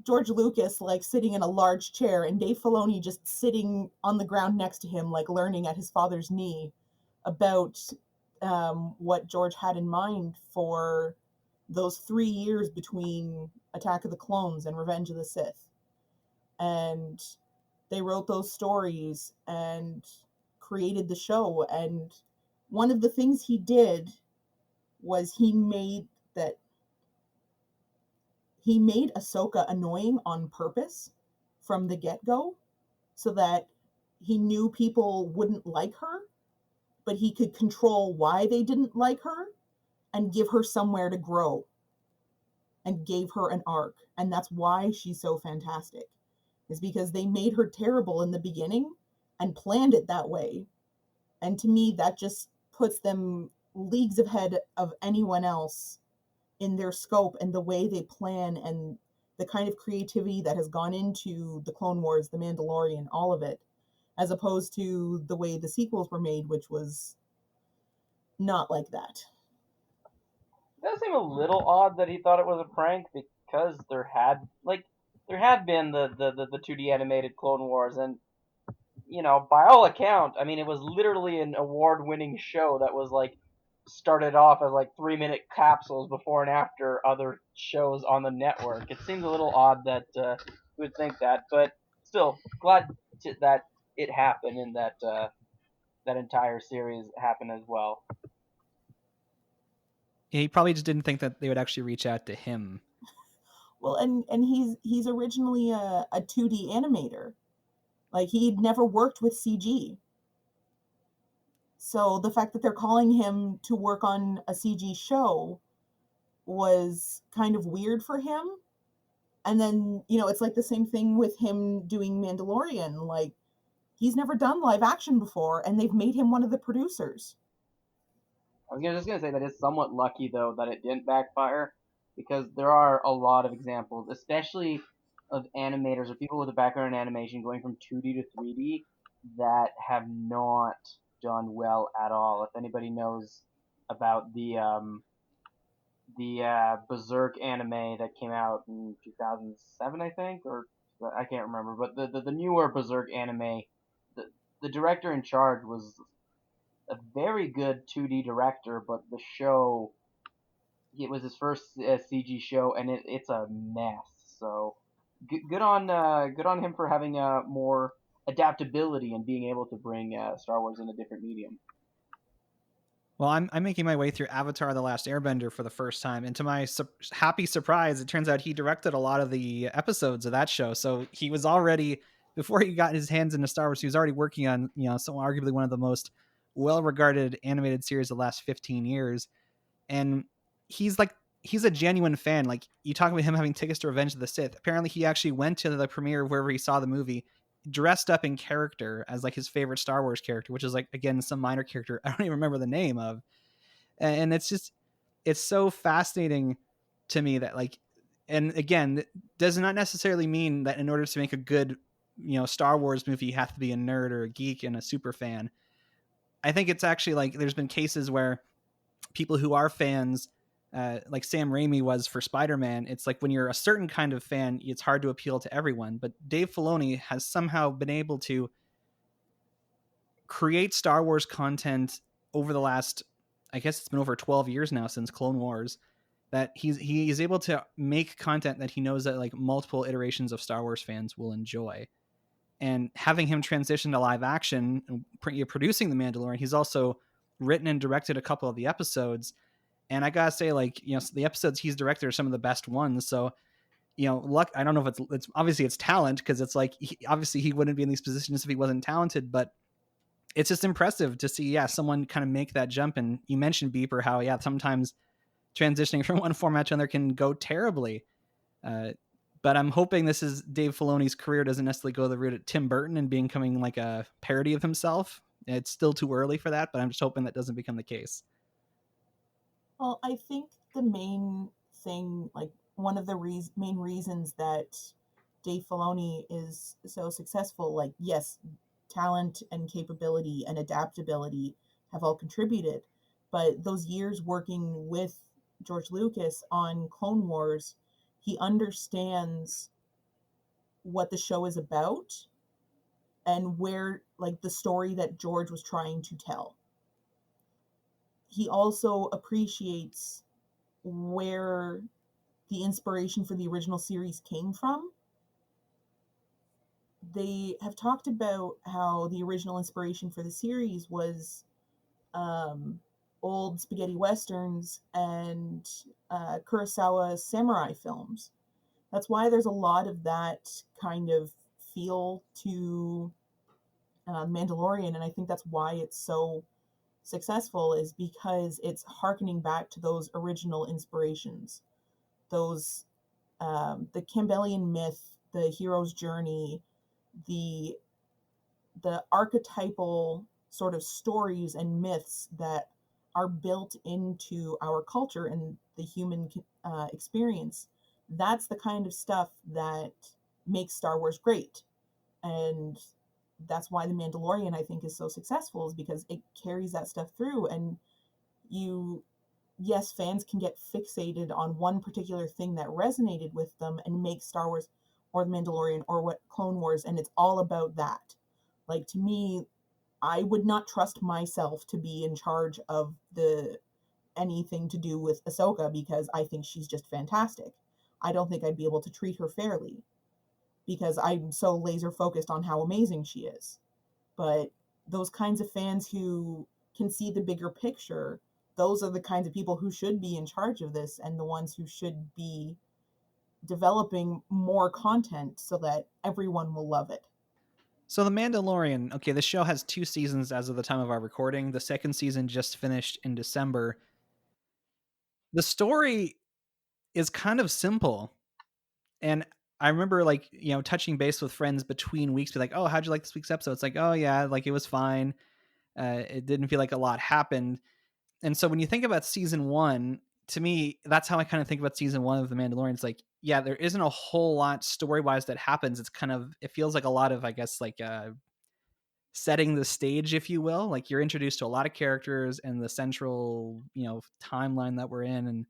George Lucas like sitting in a large chair and Dave Filoni just sitting on the ground next to him, like learning at his father's knee about what George had in mind for those 3 years between Attack of the Clones and Revenge of the Sith. And they wrote those stories and created the show. And one of the things he did was he made Ahsoka annoying on purpose from the get-go, so that he knew people wouldn't like her, but he could control why they didn't like her and give her somewhere to grow, and gave her an arc. And that's why she's so fantastic, is because they made her terrible in the beginning and planned it that way. And to me, that just puts them leagues ahead of anyone else in their scope and the way they plan and the kind of creativity that has gone into the Clone Wars, the Mandalorian, all of it, as opposed to the way the sequels were made, which was not like that. It does seem a little odd that he thought it was a prank, because there had been the 2D animated Clone Wars, and by all account, I mean, it was literally an award-winning show that was started off as 3-minute capsules before and after other shows on the network. It seems a little odd that you would think that, but still glad that it happened and that that entire series happened as well. He probably just didn't think that they would actually reach out to him. Well, and he's originally a 2D animator. He'd never worked with CG. So the fact that they're calling him to work on a CG show was kind of weird for him. And then, it's the same thing with him doing Mandalorian. He's never done live action before, and they've made him one of the producers. I was just going to say that it's somewhat lucky, though, that it didn't backfire, because there are a lot of examples, especially of animators or people with a background in animation going from 2D to 3D that have not done well at all. If anybody knows about the Berserk anime that came out in 2007, I think, or I can't remember, but the newer Berserk anime, the director in charge was a very good 2D director, but the show, it was his first CG show, and it's a mess. So good on him for having more adaptability and being able to bring Star Wars in a different medium. Well, I'm making my way through Avatar: The Last Airbender for the first time, and to my happy surprise, it turns out he directed a lot of the episodes of that show. So he was already, before he got his hands into Star Wars, he was already working on, so arguably one of the most well-regarded animated series of the last 15 years. And he's a genuine fan. You talk about him having tickets to Revenge of the Sith. Apparently he actually went to the premiere of wherever he saw the movie, dressed up in character as his favorite Star Wars character, which is again, some minor character I don't even remember the name of. And it's so fascinating to me that and again, does not necessarily mean that in order to make a good, Star Wars movie, you have to be a nerd or a geek and a super fan. I think it's actually there's been cases where people who are fans, like Sam Raimi was for Spider-Man, it's when you're a certain kind of fan, it's hard to appeal to everyone. But Dave Filoni has somehow been able to create Star Wars content over the last, I guess it's been over 12 years now since Clone Wars, that he's able to make content that he knows that multiple iterations of Star Wars fans will enjoy. And having him transition to live action, producing The Mandalorian, he's also written and directed a couple of the episodes. And I gotta say, the episodes he's directed are some of the best ones. So, luck. I don't know if it's obviously it's talent, because it's obviously he wouldn't be in these positions if he wasn't talented. But it's just impressive to see, someone kind of make that jump. And you mentioned, Beeper, how sometimes transitioning from one format to another can go terribly. But I'm hoping this is Dave Filoni's career doesn't necessarily go the route of Tim Burton and becoming a parody of himself. It's still too early for that, but I'm just hoping that doesn't become the case. Well, I think the main thing, one of the main reasons that Dave Filoni is so successful, yes, talent and capability and adaptability have all contributed, but those years working with George Lucas on Clone Wars, he understands what the show is about and where, the story that George was trying to tell. He also appreciates where the inspiration for the original series came from. They have talked about how the original inspiration for the series was old spaghetti westerns and Kurosawa samurai films. That's why there's a lot of that kind of feel to Mandalorian, and I think that's why it's so successful, is because it's harkening back to those original inspirations, those the Campbellian myth, the hero's journey, the archetypal sort of stories and myths that are built into our culture and the human experience. That's the kind of stuff that makes Star Wars great. And that's why The Mandalorian, I think, is so successful, is because it carries that stuff through. And yes, fans can get fixated on one particular thing that resonated with them and make Star Wars or The Mandalorian or what Clone Wars, and it's all about that. Like, to me, I would not trust myself to be in charge of anything to do with Ahsoka, because I think she's just fantastic. I don't think I'd be able to treat her fairly because I'm so laser focused on how amazing she is. But those kinds of fans who can see the bigger picture, those are the kinds of people who should be in charge of this, and the ones who should be developing more content so that everyone will love it. So The Mandalorian, okay, the show has 2 seasons as of the time of our recording. The second season just finished in December. The story is kind of simple. And I remember, like, touching base with friends between weeks, be like, oh, how'd you like this week's episode? It's like, oh yeah, like it was fine. It didn't feel like a lot happened. And so when you think about season 1, to me, that's how I kind of think about season 1 of The Mandalorian. It's like, yeah, there isn't a whole lot story-wise that happens. It's kind of, it feels like a lot of, I guess, like setting the stage, if you will. Like, you're introduced to a lot of characters and the central, timeline that we're in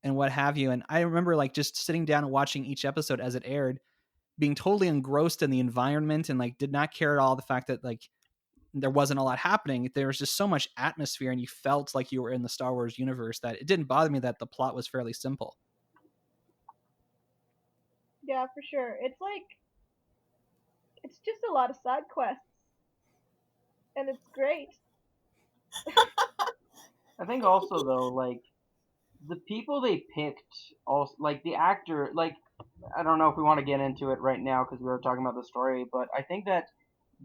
and what have you. And I remember, like, just sitting down and watching each episode as it aired, being totally engrossed in the environment, and like did not care at all the fact that like there wasn't a lot happening. There was just so much atmosphere, and you felt like you were in the Star Wars universe, that it didn't bother me that the plot was fairly simple. Yeah, for sure. It's just a lot of side quests, and it's great. I think also though, like, the people they picked, also like the actor, like, I don't know if we want to get into it right now because we were talking about the story, but I think that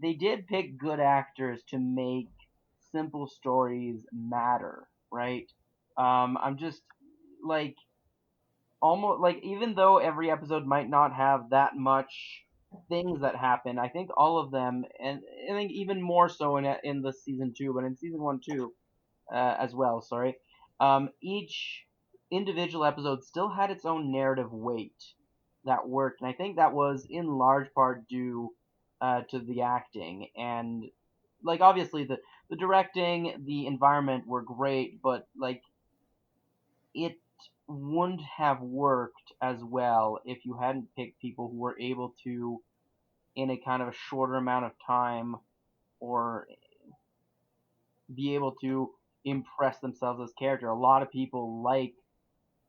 they did pick good actors to make simple stories matter, right? I'm just like almost like, even though every episode might not have that much things that happen, I think all of them, and I think even more so in the season 2, but in season 1 too, as well. Sorry, each individual episode still had its own narrative weight that worked, and I think that was in large part due to the acting. And like, obviously the directing, the environment were great, but like, it wouldn't have worked as well if you hadn't picked people who were able to, in a kind of a shorter amount of time, or be able to impress themselves as character. A lot of people like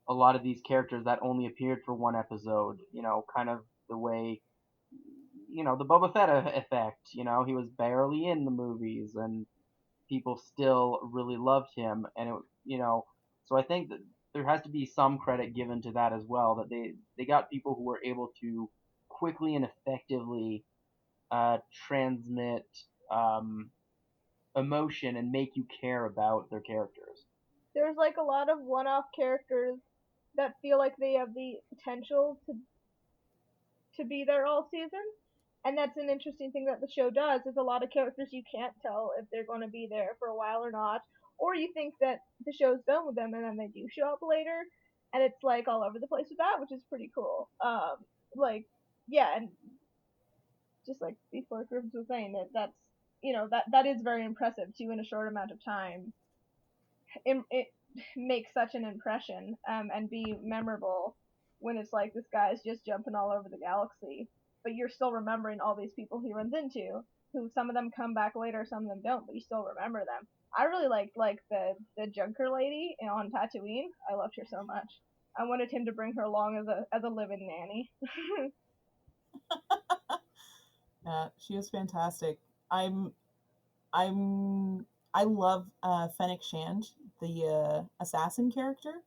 a lot of these characters that only appeared for one episode, kind of the way, the Boba Fett effect. He was barely in the movies, and people still really loved him. And so I think that there has to be some credit given to that as well, that they got people who were able to quickly and effectively transmit emotion and make you care about their characters. There's like a lot of one-off characters that feel like they have the potential to be there all season. And that's an interesting thing that the show does, is a lot of characters you can't tell if they're going to be there for a while or not, or you think that the show's done with them and then they do show up later, and it's like all over the place with that, which is pretty cool. Like, yeah, and just like before Griffiths was saying, that is very impressive too, in a short amount of time. It makes such an impression, and be memorable when it's like this guy's just jumping all over the galaxy, but you're still remembering all these people he runs into, who some of them come back later, some of them don't, but you still remember them. I really liked like the Junker lady on Tatooine. I loved her so much. I wanted him to bring her along as a live-in nanny. Yeah, she was fantastic. I love Fennec Shand, the assassin character.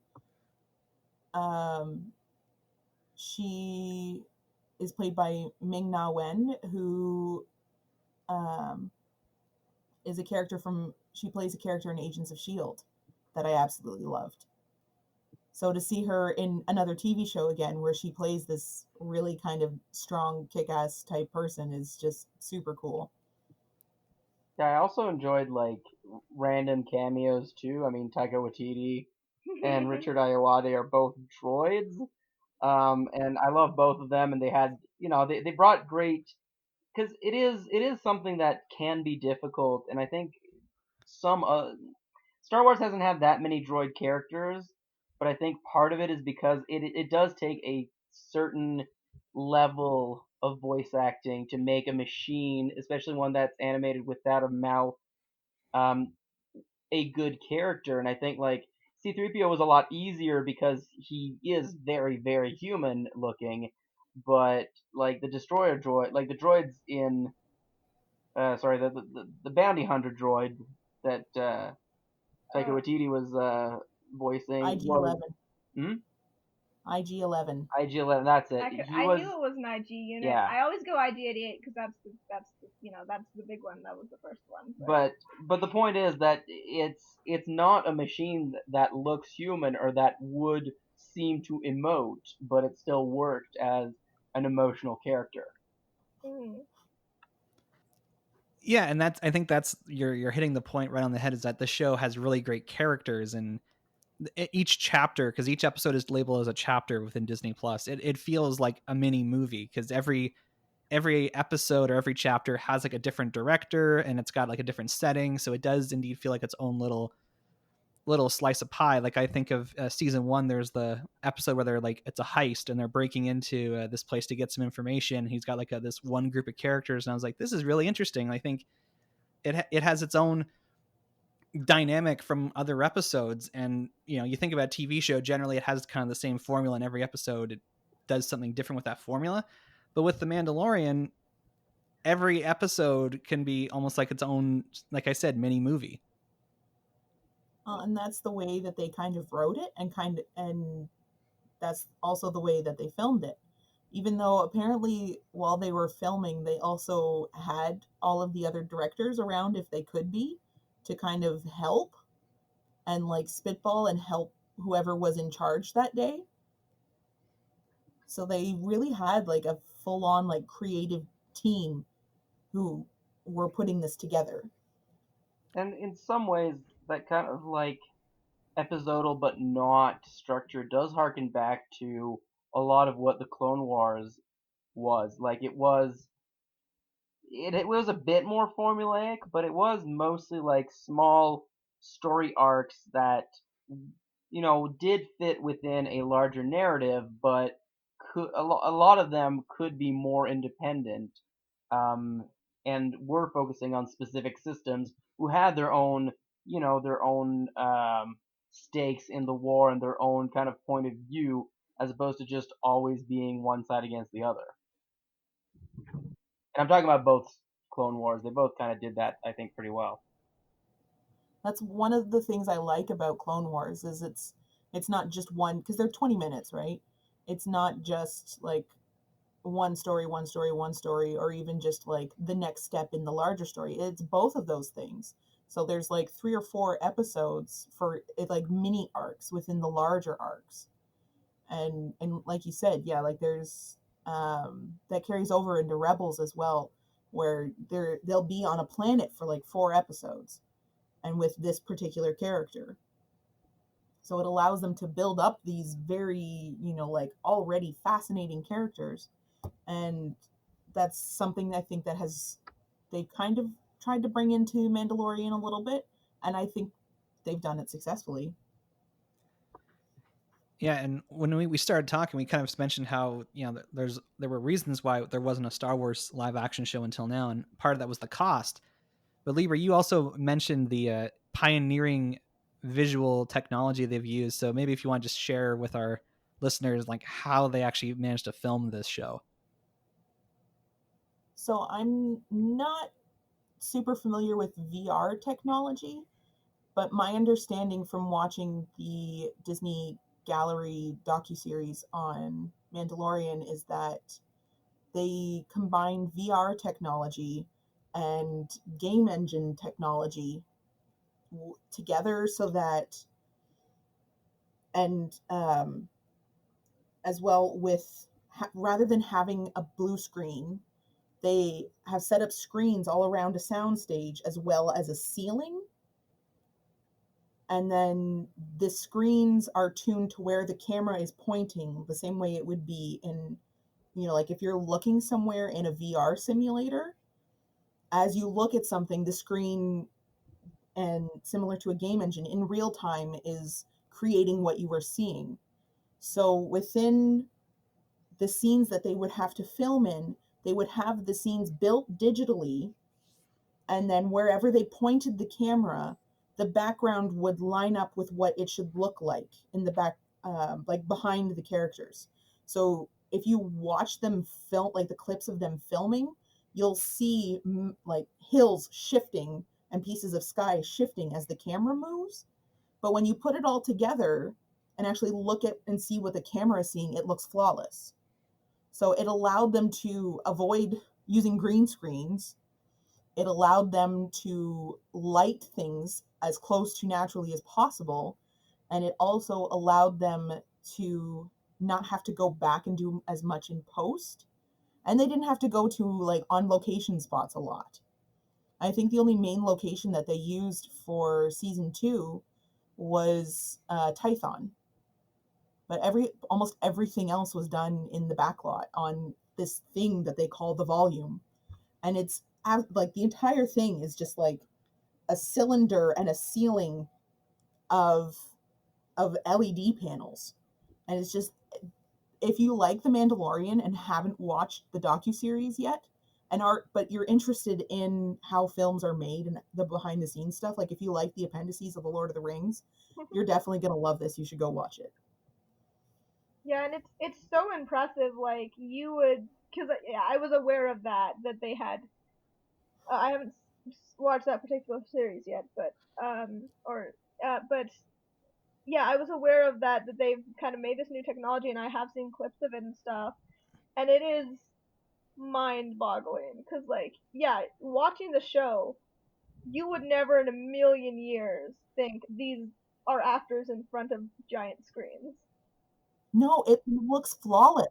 She is played by Ming-Na Wen, who she plays a character in Agents of S.H.I.E.L.D. that I absolutely loved. So to see her in another TV show again, where she plays this really kind of strong, kick-ass type person, is just super cool. Yeah, I also enjoyed, like, random cameos too. I mean, Taika Waititi and Richard Ayoade are both droids, and I love both of them. And they had, they brought great, because it is something that can be difficult, and I think some Star Wars hasn't had that many droid characters, but I think part of it is because it does take a certain level of voice acting to make a machine, especially one that's animated without a mouth, um, a good character. And I think like C-3PO was a lot easier because he is very, very human looking, but like the destroyer droid, like the droids in the bounty hunter droid that Taika Waititi was voicing. IG-11. Hmm? IG-11. IG-11. That's it. I knew it was an IG unit. Yeah. I always go IG-88 because that's the big one. That was the first one. But the point is that it's not a machine that looks human or that would seem to emote, but it still worked as an emotional character. Mm. Yeah, and I think that's you're hitting the point right on the head, is that the show has really great characters, and each chapter, because each episode is labeled as a chapter within Disney Plus, it feels like a mini movie, because every episode or every chapter has like a different director, and it's got like a different setting, so it does indeed feel like its own little slice of pie. Like I think of season 1, there's the episode where they're like, it's a heist and they're breaking into this place to get some information. He's got like this one group of characters, and I was like, this is really interesting. I think it has its own dynamic from other episodes, and you think about a TV show, generally it has kind of the same formula in every episode. It does something different with that formula, but with The Mandalorian, every episode can be almost like its own, like I said, mini movie. And that's the way that they kind of wrote it, and that's also the way that they filmed it. Even though apparently while they were filming, they also had all of the other directors around if they could be, to kind of help and like spitball and help whoever was in charge that day. So they really had like a full-on like creative team who were putting this together. And in some ways, that kind of like episodal but not structure does harken back to a lot of what the Clone Wars was. Like it was a bit more formulaic, but it was mostly like small story arcs that did fit within a larger narrative, but a lot of them could be more independent, um, and were focusing on specific systems who had their own stakes in the war and their own kind of point of view, as opposed to just always being one side against the other. And I'm talking about both Clone Wars. They both kind of did that, I think, pretty well. That's one of the things I like about Clone Wars, is it's not just one, because they're 20 minutes, right? It's not just like one story, or even just like the next step in the larger story. It's both of those things. So there's like 3 or 4 episodes for it, like mini arcs within the larger arcs. And like you said, yeah, like there's that carries over into Rebels as well, where they'll be on a planet for like 4 episodes, and with this particular character. So it allows them to build up these very, like already fascinating characters. And that's something I think that they kind of tried to bring into Mandalorian a little bit, and I think they've done it successfully. Yeah, and when we started talking, we kind of mentioned how there were reasons why there wasn't a Star Wars live action show until now, and part of that was the cost. But Libra, you also mentioned the pioneering visual technology they've used. So maybe if you want to just share with our listeners like how they actually managed to film this show. So I'm not super familiar with VR technology, but my understanding from watching the Disney Gallery docuseries on Mandalorian is that they combine VR technology and game engine technology together, so that, and as well with, rather than having a blue screen, they have set up screens all around a soundstage as well as a ceiling, and then the screens are tuned to where the camera is pointing the same way it would be in, like if you're looking somewhere in a VR simulator, as you look at something, the screen, and similar to a game engine, in real time is creating what you are seeing. So within the scenes that they would have to film in, they would have the scenes built digitally, and then wherever they pointed the camera, the background would line up with what it should look like in the back, like behind the characters. So if you watch them film, like the clips of them filming, you'll see like hills shifting and pieces of sky shifting as the camera moves. But when you put it all together and actually look at and see what the camera is seeing, it looks flawless. So it allowed them to avoid using green screens. It allowed them to light things as close to naturally as possible. And it also allowed them to not have to go back and do as much in post. And they didn't have to go to like on location spots a lot. I think the only main location that they used for season 2 was Tython. But almost everything else was done in the backlot on this thing that they call the volume. And it's like the entire thing is just like a cylinder and a ceiling of LED panels. And it's just, if you like The Mandalorian and haven't watched the docuseries yet, but you're interested in how films are made and the behind the scenes stuff, like if you like the appendices of The Lord of the Rings, you're definitely going to love this. You should go watch it. Yeah, and it's so impressive. Like you would, because I was aware of that they had. I haven't watched that particular series yet, but but yeah, I was aware of that they've kind of made this new technology, and I have seen clips of it and stuff, and it is mind-boggling. Because like, yeah, watching the show, you would never in a million years think these are actors in front of giant screens. No, it looks flawless.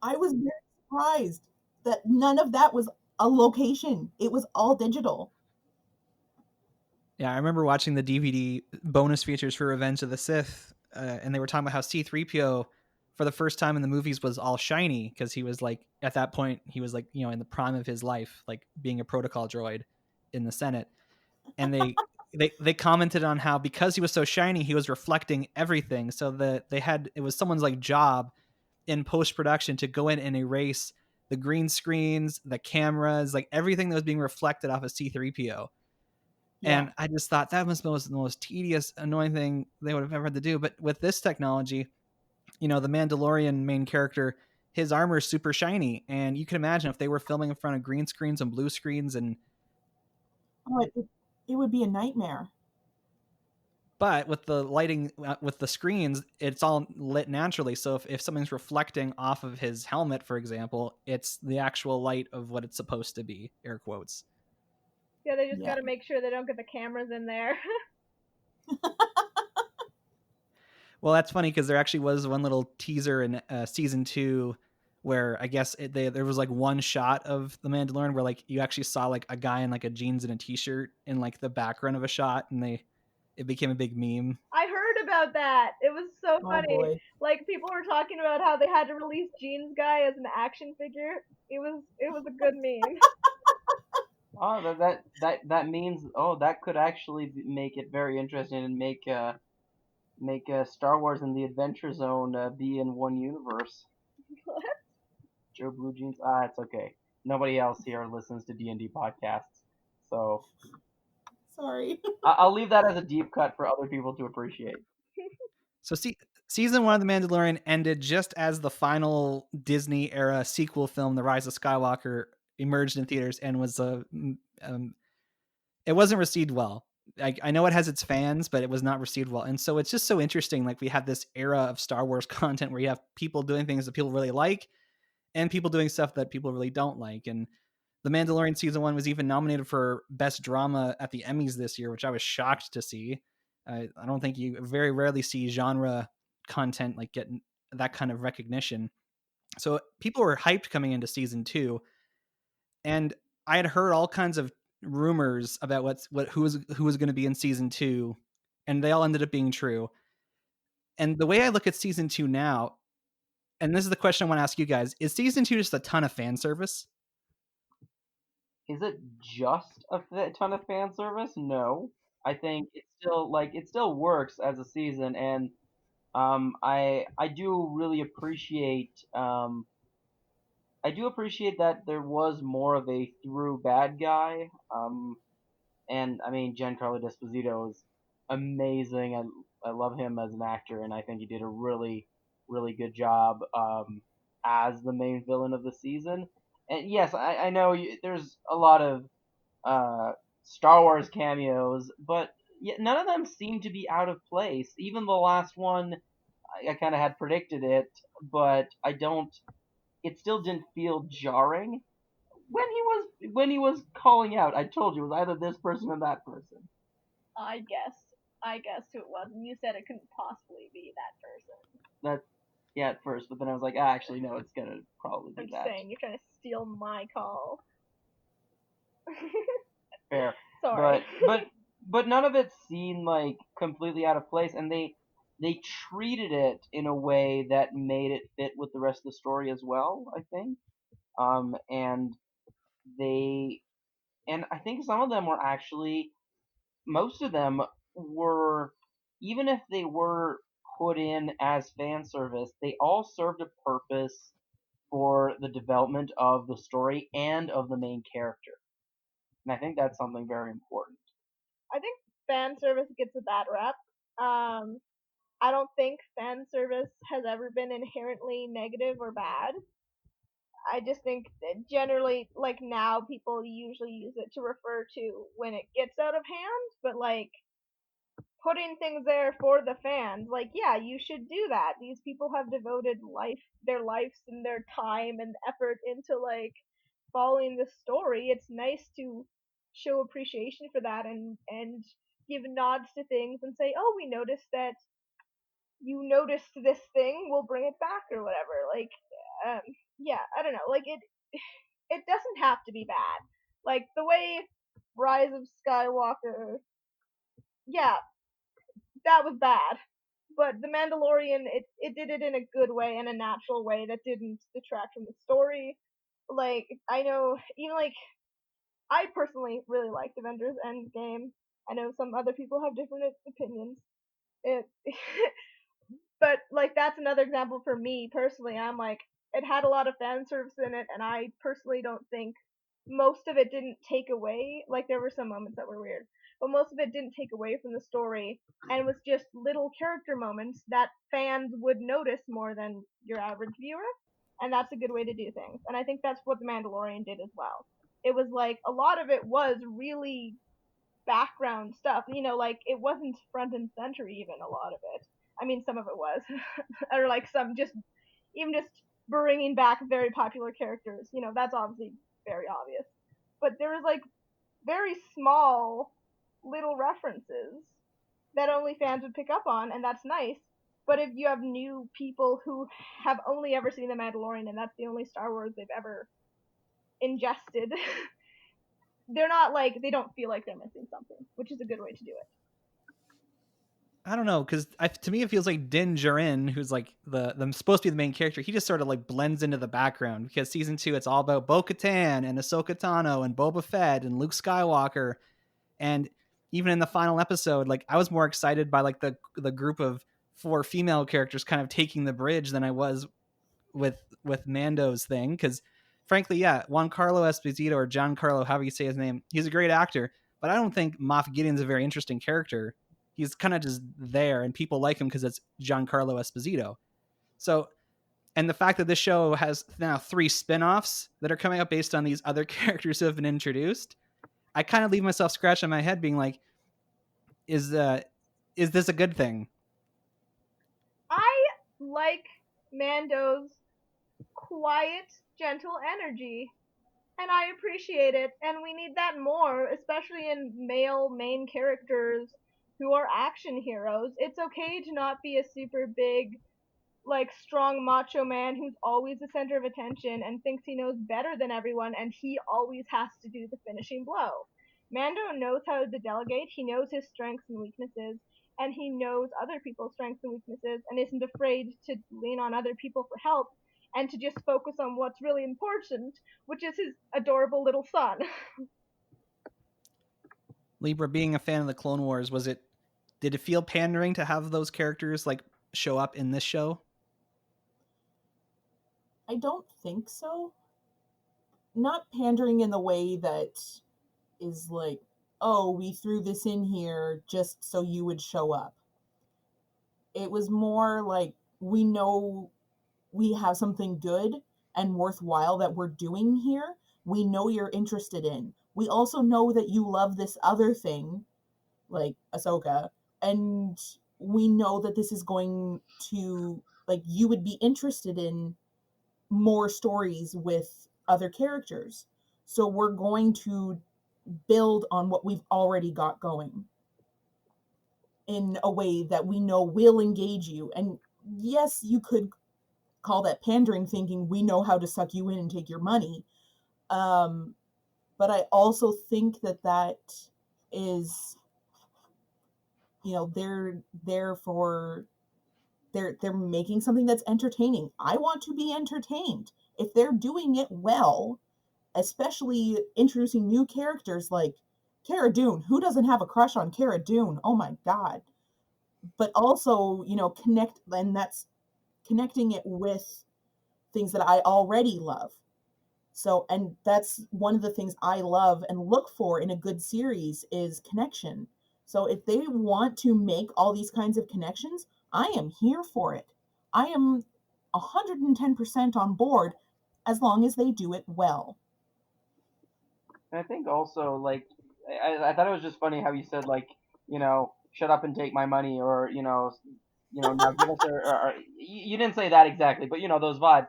I was very surprised that none of that was a location. It was all digital. Yeah, I remember watching the DVD bonus features for Revenge of the Sith, and they were talking about how C-3PO, for the first time in the movies, was all shiny because he was like, at that point, he was like, in the prime of his life, like being a protocol droid in the Senate. And they commented on how because he was so shiny, he was reflecting everything. So that it was someone's like job in post-production to go in and erase the green screens, the cameras, like everything that was being reflected off of C-3PO. Yeah. And I just thought that was the most tedious, annoying thing they would have ever had to do. But with this technology, the Mandalorian main character, his armor is super shiny. And you can imagine if they were filming in front of green screens and blue screens and... Oh, it would be a nightmare. But with the lighting, with the screens, it's all lit naturally. So if something's reflecting off of his helmet, for example, it's the actual light of what it's supposed to be, air quotes. Yeah, they just got to make sure they don't get the cameras in there. Well, that's funny because there actually was one little teaser in season 2 where I guess there was like one shot of the Mandalorian where like you actually saw like a guy in like a jeans and a t-shirt in like the background of a shot, and it became a big meme. I heard about that. It was so funny. Boy. Like people were talking about how they had to release Jeans Guy as an action figure. It was a good meme. Oh, that means that could actually make it very interesting and make Star Wars and the Adventure Zone be in one universe. What? Joe Blue Jeans. It's okay. Nobody else here listens to D&D podcasts, so sorry. I'll leave that as a deep cut for other people to appreciate. So season 1 of The Mandalorian ended just as the final Disney era sequel film, The Rise of Skywalker, emerged in theaters and was it wasn't received well. I know it has its fans, but it was not received well. And so it's just so interesting. Like we have this era of Star Wars content where you have people doing things that people really like and people doing stuff that people really don't like. And The Mandalorian season 1 was even nominated for Best Drama at the Emmys this year, which I was shocked to see. I don't think you very rarely see genre content like getting that kind of recognition. So people were hyped coming into season 2. And I had heard all kinds of rumors about who was going to be in season 2, and they all ended up being true. And the way I look at season 2 now, and this is the question I want to ask you guys, is season 2 just a ton of fan service? Is it just a ton of fan service? No. I think it still works as a season, and I do really appreciate that there was more of a through bad guy. And I mean, Giancarlo Esposito is amazing. I love him as an actor, and I think he did a really, really good job as the main villain of the season. And yes, I know there's a lot of Star Wars cameos, but none of them seem to be out of place. Even the last one, I kind of had predicted it, but I don't. It still didn't feel jarring when he was calling out. I told you it was either this person or that person. I guessed who it was, and you said it couldn't possibly be that person. Yeah, at first, but then I was like, actually, no, it's gonna probably be I'm that. saying you're trying to steal my call. Fair. Sorry. But none of it seemed like completely out of place, and they treated it in a way that made it fit with the rest of the story as well, I think. And I think some of them were actually, most of them were, even if they were put in as fan service, they all served a purpose for the development of the story and of the main character. And I think that's something very important. I think fan service gets a bad rep. I don't think fan service has ever been inherently negative or bad. I just think that generally, like now, people usually use it to refer to when it gets out of hand, but like putting things there for the fans, like yeah, you should do that. These people have devoted their lives and their time and effort into like following the story. It's nice to show appreciation for that and give nods to things and say, oh, we noticed that you noticed this thing, we'll bring it back or whatever. Like, yeah, I don't know. Like it doesn't have to be bad. Like the way Rise of Skywalker, yeah, that was bad. But The Mandalorian, it did it in a good way and a natural way that didn't detract from the story. Like, I know, even like, I personally really liked Avengers Endgame. I know some other people have different opinions. It, but like that's another example for me personally. I'm like, it had a lot of fan service in it, and I personally don't think most of it didn't take away. Like there were some moments that were weird, but most of it didn't take away from the story, and was just little character moments that fans would notice more than your average viewer, and that's a good way to do things. And I think that's what The Mandalorian did as well. It was like a lot of it was really background stuff. You know, like it wasn't front and center even a lot of it. I mean, some of it was, or like some just even just bringing back very popular characters. You know, that's obviously very obvious. But there was like very small little references that only fans would pick up on, and that's nice. But if you have new people who have only ever seen The Mandalorian and that's the only Star Wars they've ever ingested, they're not like, they don't feel like they're missing something, which is a good way to do it. I don't know, because to me it feels like Din Djarin, who's like the supposed to be the main character, he just sort of like blends into the background, because season 2 it's all about Bo-Katan and Ahsoka Tano and Boba Fett and Luke Skywalker, and even in the final episode, like I was more excited by like the group of 4 female characters kind of taking the bridge than I was with Mando's thing, because frankly, yeah, Giancarlo Esposito, or Giancarlo, however you say his name, he's a great actor, but I don't think Moff Gideon's a very interesting character. He's kind of just there, and people like him because it's Giancarlo Esposito. So, and the fact that this show has now 3 spin-offs that are coming up based on these other characters who have been introduced, I kind of leave myself scratching my head being like, is this a good thing? I like Mando's quiet, gentle energy, and I appreciate it, and we need that more, especially in male main characters who are action heroes. It's okay to not be a super big, like, strong macho man who's always the center of attention and thinks he knows better than everyone, and he always has to do the finishing blow. Mando knows how to delegate. He knows his strengths and weaknesses, and he knows other people's strengths and weaknesses, and isn't afraid to lean on other people for help and to just focus on what's really important, which is his adorable little son. Libra, being a fan of the Clone Wars, did it feel pandering to have those characters like show up in this show? I don't think so. Not pandering in the way that is like, oh, we threw this in here just so you would show up. It was more like, we know we have something good and worthwhile that we're doing here. We know you're interested in. We also know that you love this other thing, like Ahsoka, and we know that this is going to, like, you would be interested in more stories with other characters. So we're going to build on what we've already got going in a way that we know will engage you. And yes, you could call that pandering, thinking we know how to suck you in and take your money. But I also think that is, they're making something that's entertaining. I want to be entertained. If they're doing it well, especially introducing new characters like Cara Dune. Who doesn't have a crush on Cara Dune? Oh my God. But also, that's connecting it with things that I already love. So, and that's one of the things I love and look for in a good series is connection. So if they want to make all these kinds of connections, I am here for it. I am 110% on board as long as they do it well. And I think also, like, I thought it was just funny how you said, like, shut up and take my money, or, now give us or you didn't say that exactly, but, those vibes.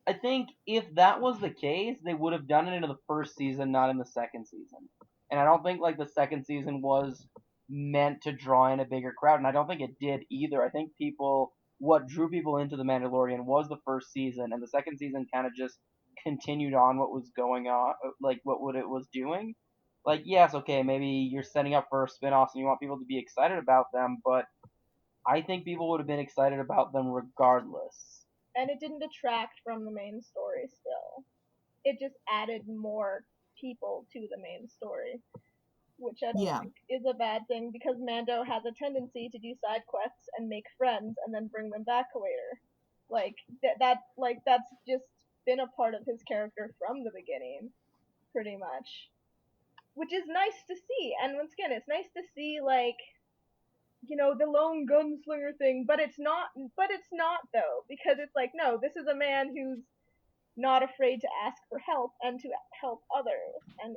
I think if that was the case, they would have done it in the first season, not in the second season. And I don't think, like, the second season was meant to draw in a bigger crowd, and I don't think it did either. I think what drew people into The Mandalorian was the first season, and the second season kind of just continued on what was going on, like, what it was doing. Like, yes, okay, maybe you're setting up for spin-offs and you want people to be excited about them, but I think people would have been excited about them regardless. And it didn't detract from the main story still. It just added more people to the main story, which I don't think is a bad thing, because Mando has a tendency to do side quests and make friends and then bring them back later. Like that's just been a part of his character from the beginning, pretty much. Which is nice to see. And once again, it's nice to see, like, the lone gunslinger thing, but it's not though, because it's like, no, this is a man who's not afraid to ask for help and to help others. And,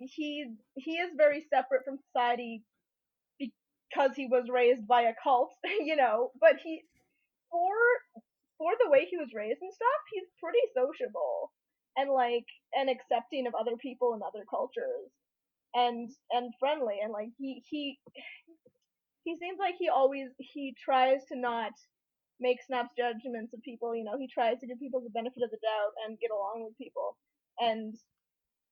he is very separate from society because he was raised by a cult, but for the way he was raised and stuff, he's pretty sociable and, like, and accepting of other people and other cultures and friendly, and, like, he seems like he tries to not make snap judgments of people. He tries to give people the benefit of the doubt and get along with people and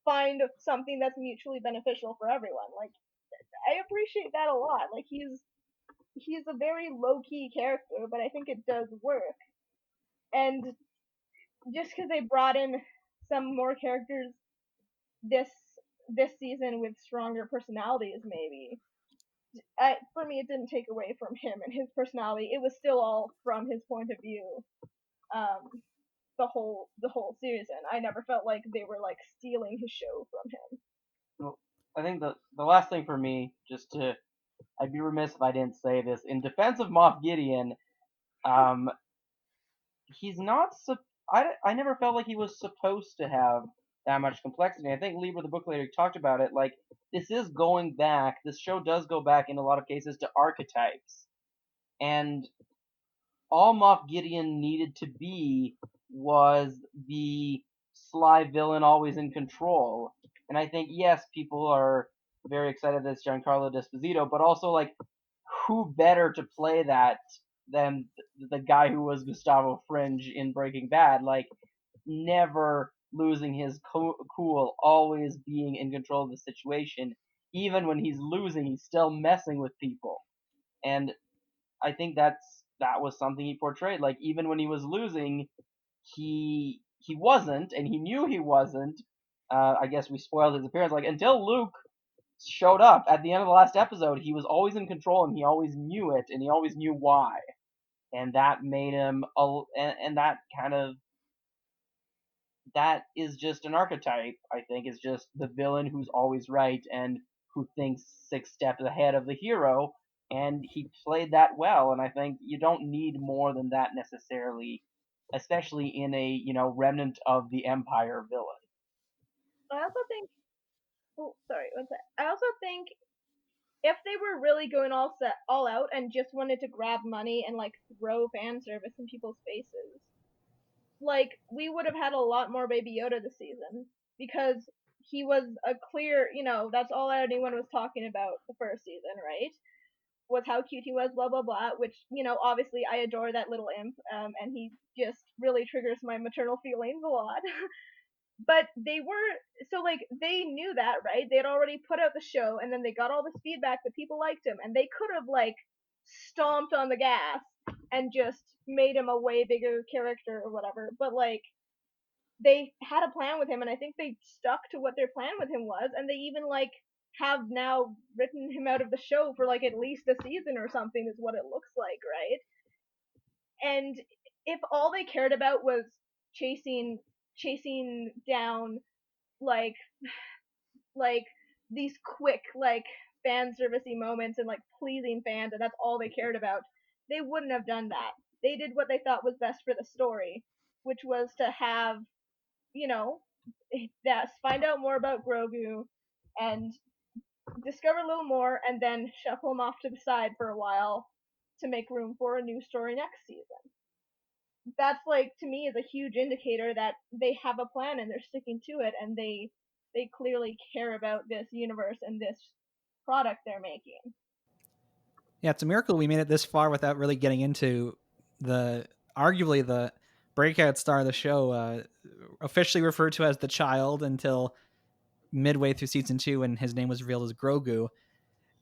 find something that's mutually beneficial for everyone. Like, I appreciate that a lot. Like, he's a very low-key character, but I think it does work. And just because they brought in some more characters this season with stronger personalities, maybe, for me, it didn't take away from him and his personality. It was still all from his point of view. The whole season, I never felt like they were, like, stealing his show from him. Well, I think the last thing for me, I'd be remiss if I didn't say this, in defense of Moff Gideon, he's not. I never felt like he was supposed to have that much complexity. I think Libra, the book later, talked about it. Like, this is going back. This show does go back in a lot of cases to archetypes, and all Moff Gideon needed to be was the sly villain, always in control. And I think, yes, people are very excited that it's Giancarlo Esposito, but also, like, who better to play that than the guy who was Gustavo Fringe in Breaking Bad? Like, never losing his cool, always being in control of the situation. Even when he's losing, he's still messing with people. And I think that was something he portrayed. Like, even when he was losing, he wasn't, and he knew he wasn't. I guess we spoiled his appearance. Like, until Luke showed up at the end of the last episode, he was always in control, and he always knew it, and he always knew why. And that made him, and that kind of, that is just an archetype, I think, is just the villain who's always right and who thinks 6 steps ahead of the hero, and he played that well, and I think you don't need more than that necessarily, especially in a, remnant of the Empire villain. I also think, I also think if they were really going all out and just wanted to grab money and like throw fan service in people's faces, like, we would have had a lot more Baby Yoda this season, because he was a clear, that's all anyone was talking about the first season, right? Was how cute he was, blah blah blah, which, obviously I adore that little imp, and he just really triggers my maternal feelings a lot. But they knew that, right? They had already put out the show, and then they got all this feedback that people liked him, and they could have, like, stomped on the gas and just made him a way bigger character or whatever, but, like, they had a plan with him, and I think they stuck to what their plan with him was, and they even, like, have now written him out of the show for, like, at least a season or something, is what it looks like, right? And if all they cared about was chasing down, like these quick, like, fan servicey moments and, like, pleasing fans, and that's all they cared about, they wouldn't have done that. They did what they thought was best for the story, which was to have, find out more about Grogu and discover a little more, and then shuffle him off to the side for a while to make room for a new story next season. That's, like, to me, is a huge indicator that they have a plan and they're sticking to it, and they clearly care about this universe and this product they're making. Yeah, it's a miracle we made it this far without really getting into arguably the breakout star of the show, officially referred to as the Child until midway through season 2 when his name was revealed as Grogu.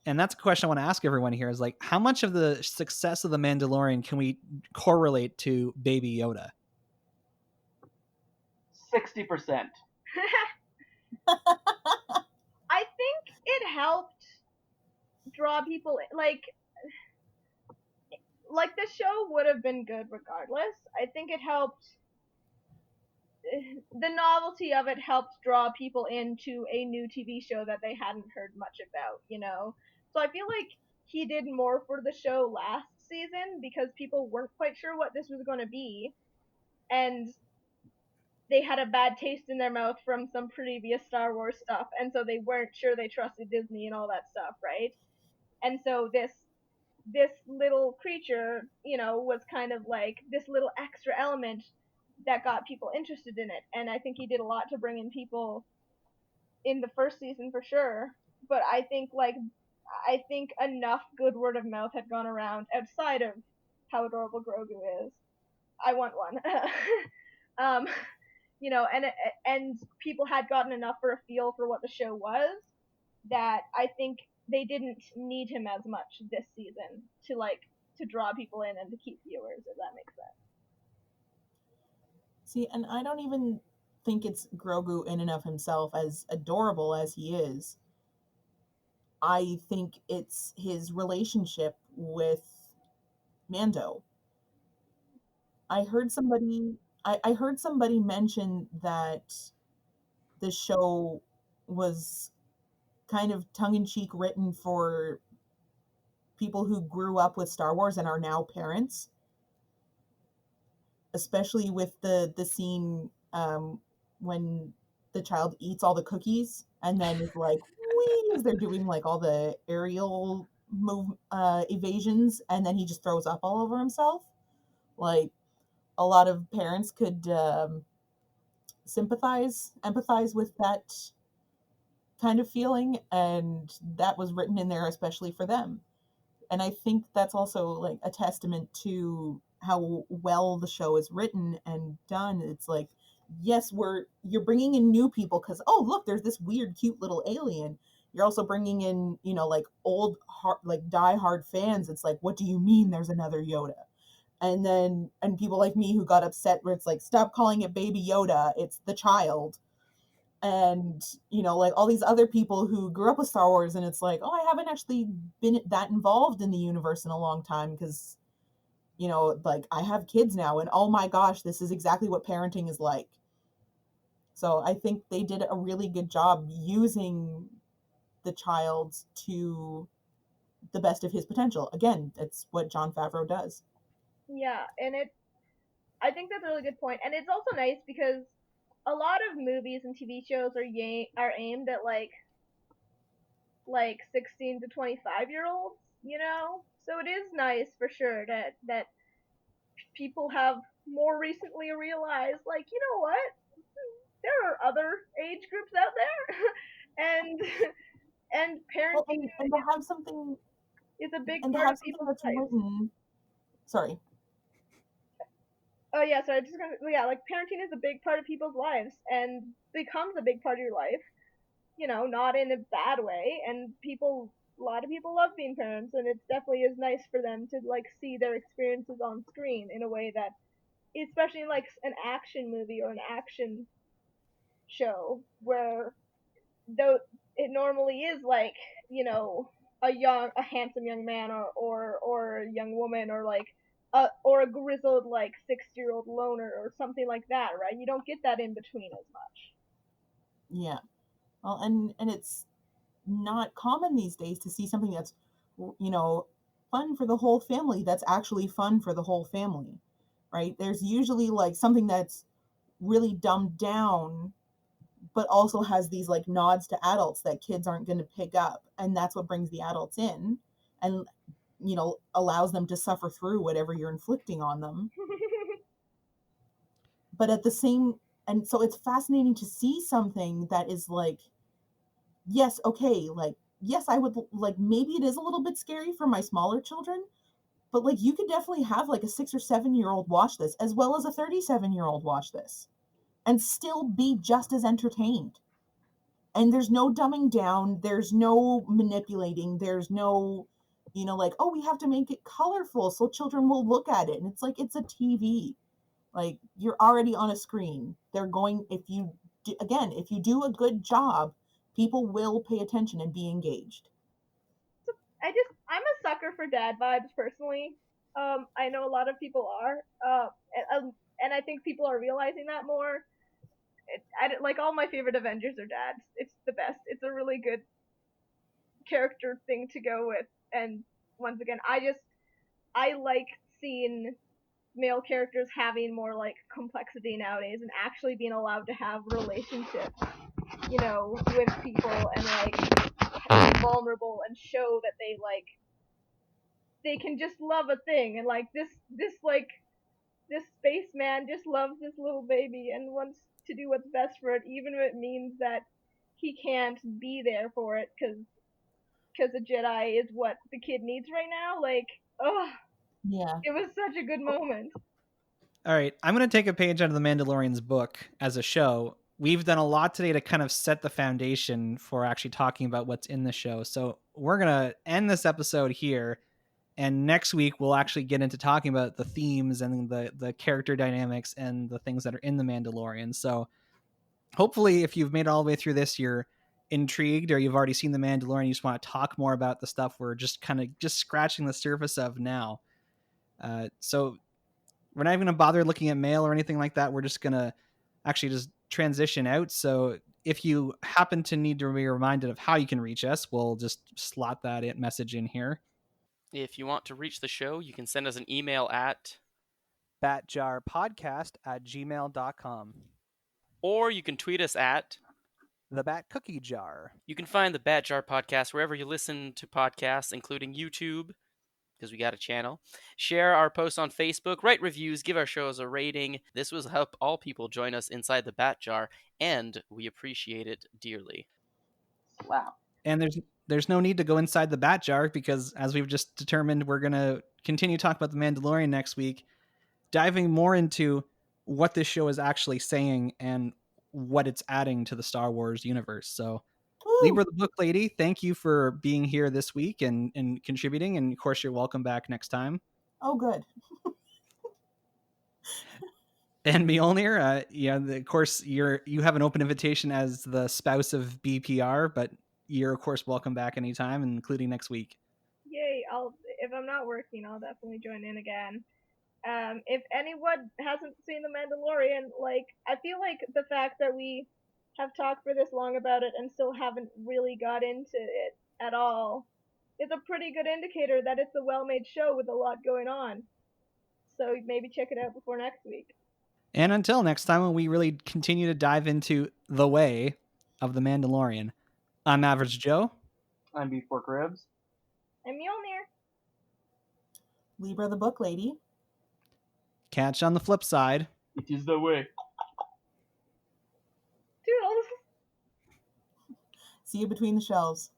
And that's a question I want to ask everyone here, is like, how much of the success of The Mandalorian can we correlate to Baby Yoda? 60%. I think it helped draw people, like the show would have been good regardless. I think it helped, the novelty of it helped draw people into a new TV show that they hadn't heard much about, So I feel like he did more for the show last season because people weren't quite sure what this was going to be, and they had a bad taste in their mouth from some previous Star Wars stuff, and so they weren't sure they trusted Disney and all that stuff, right? And so this little creature, was kind of like this little extra element that got people interested in it, and I think he did a lot to bring in people in the first season for sure. But I think enough good word of mouth had gone around outside of how adorable Grogu is. I want one. And people had gotten enough for a feel for what the show was that I think they didn't need him as much this season to draw people in and to keep viewers, if that makes sense. See, and I don't even think it's Grogu in and of himself, as adorable as he is. I think it's his relationship with Mando. I heard somebody mention that the show was kind of tongue-in-cheek written for people who grew up with Star Wars and are now parents, especially with the scene when the child eats all the cookies and then is like, whee, as they're doing like all the aerial evasions, and then he just throws up all over himself. Like, a lot of parents could empathize with that kind of feeling, and that was written in there especially for them. And I think that's also like a testament to how well the show is written and done. It's like yes, you're bringing in new people because, oh, look, there's this weird, cute little alien. You're also bringing in, like old, like diehard fans. It's like, what do you mean there's another Yoda? And people like me who got upset where it's like, stop calling it Baby Yoda. It's the child. And, like all these other people who grew up with Star Wars, and it's like, oh, I haven't actually been that involved in the universe in a long time because, like I have kids now, and oh my gosh, this is exactly what parenting is like. So I think they did a really good job using the child to the best of his potential. Again, that's what Jon Favreau does. Yeah, and I think that's a really good point. And it's also nice because a lot of movies and TV shows are aimed at like 16 to 25-year-olds, So it is nice for sure that people have more recently realized, like, you know what? There are other age groups out there, and parenting and to have something is a big and to part have of something people's that's lives. written. Sorry. Oh yeah, sorry. Like parenting is a big part of people's lives and becomes a big part of your life. Not in a bad way. And a lot of people love being parents, and it definitely is nice for them to like see their experiences on screen in a way that, especially in like an action movie or an action show, where though it normally is like a handsome young man or a young woman or like or a grizzled like 60-year-old loner or something like that, right? You don't get that in between as much. Yeah. Well, and it's not common these days to see something that's fun for the whole family, that's actually fun for the whole family, right? There's usually like something that's really dumbed down but also has these like nods to adults that kids aren't going to pick up, and that's what brings the adults in and allows them to suffer through whatever you're inflicting on them. But at the same, and so it's fascinating to see something that is like, yes, okay, like, yes, I would like, maybe it is a little bit scary for my smaller children, but like you could definitely have like a 6 or 7-year-old watch this as well as a 37-year-old watch this and still be just as entertained. And there's no dumbing down, there's no manipulating, there's no like, oh, we have to make it colorful so children will look at it. And it's like, it's a TV. Like, you're already on a screen. They're going, if you do a good job, people will pay attention and be engaged. I'm a sucker for dad vibes personally. I know a lot of people are, and I think people are realizing that more. Like all my favorite Avengers are dads. It's the best. It's a really good character thing to go with. And once again, I like seeing male characters having more like complexity nowadays and actually being allowed to have relationships, with people and like be vulnerable and show that they can just love a thing, and like this spaceman just loves this little baby and wants to do what's best for it, even if it means that he can't be there for it because a Jedi is what the kid needs right now. Like, oh, yeah, it was such a good moment. All right, I'm going to take a page out of the Mandalorian's book as a show. We've done a lot today to kind of set the foundation for actually talking about what's in the show. So we're going to end this episode here. And next week, we'll actually get into talking about the themes and the character dynamics and the things that are in The Mandalorian. So hopefully, if you've made it all the way through this, you're intrigued, or you've already seen The Mandalorian, you just want to talk more about the stuff we're just kind of just scratching the surface of now. So we're not even going to bother looking at mail or anything like that. We're just going to actually just transition out. So if you happen to need to be reminded of how you can reach us, we'll just slot that message in here. If you want to reach the show, you can send us an email at batjarpodcast@gmail.com. or you can tweet us at The Bat Cookie Jar. You can find the Bat Jar Podcast wherever you listen to podcasts, including YouTube, because we got a channel. Share our posts on Facebook, write reviews, give our shows a rating. This will help all people join us inside the Bat Jar, and we appreciate it dearly. Wow. And there's no need to go inside the Bat Jar, because as we've just determined, we're going to continue talking about The Mandalorian next week, diving more into what this show is actually saying and what it's adding to the Star Wars universe. So Woo! Libra the Book Lady, thank you for being here this week and contributing. And of course, you're welcome back next time. Oh, good. And Mjolnir, of course, you have an open invitation as the spouse of BPR, but you're of course welcome back anytime, including next week. Yay! If I'm not working, I'll definitely join in again. If anyone hasn't seen The Mandalorian, I feel like the fact that we have talked for this long about it and still haven't really got into it at all is a pretty good indicator that it's a well-made show with a lot going on. So maybe check it out before next week. And until next time, when we really continue to dive into the way of The Mandalorian, I'm Average Joe. I'm Beef Pork Ribs. I'm Mjolnir. Libra the Book Lady. Catch on the flip side. It is the way. Toodles. See you between the shelves.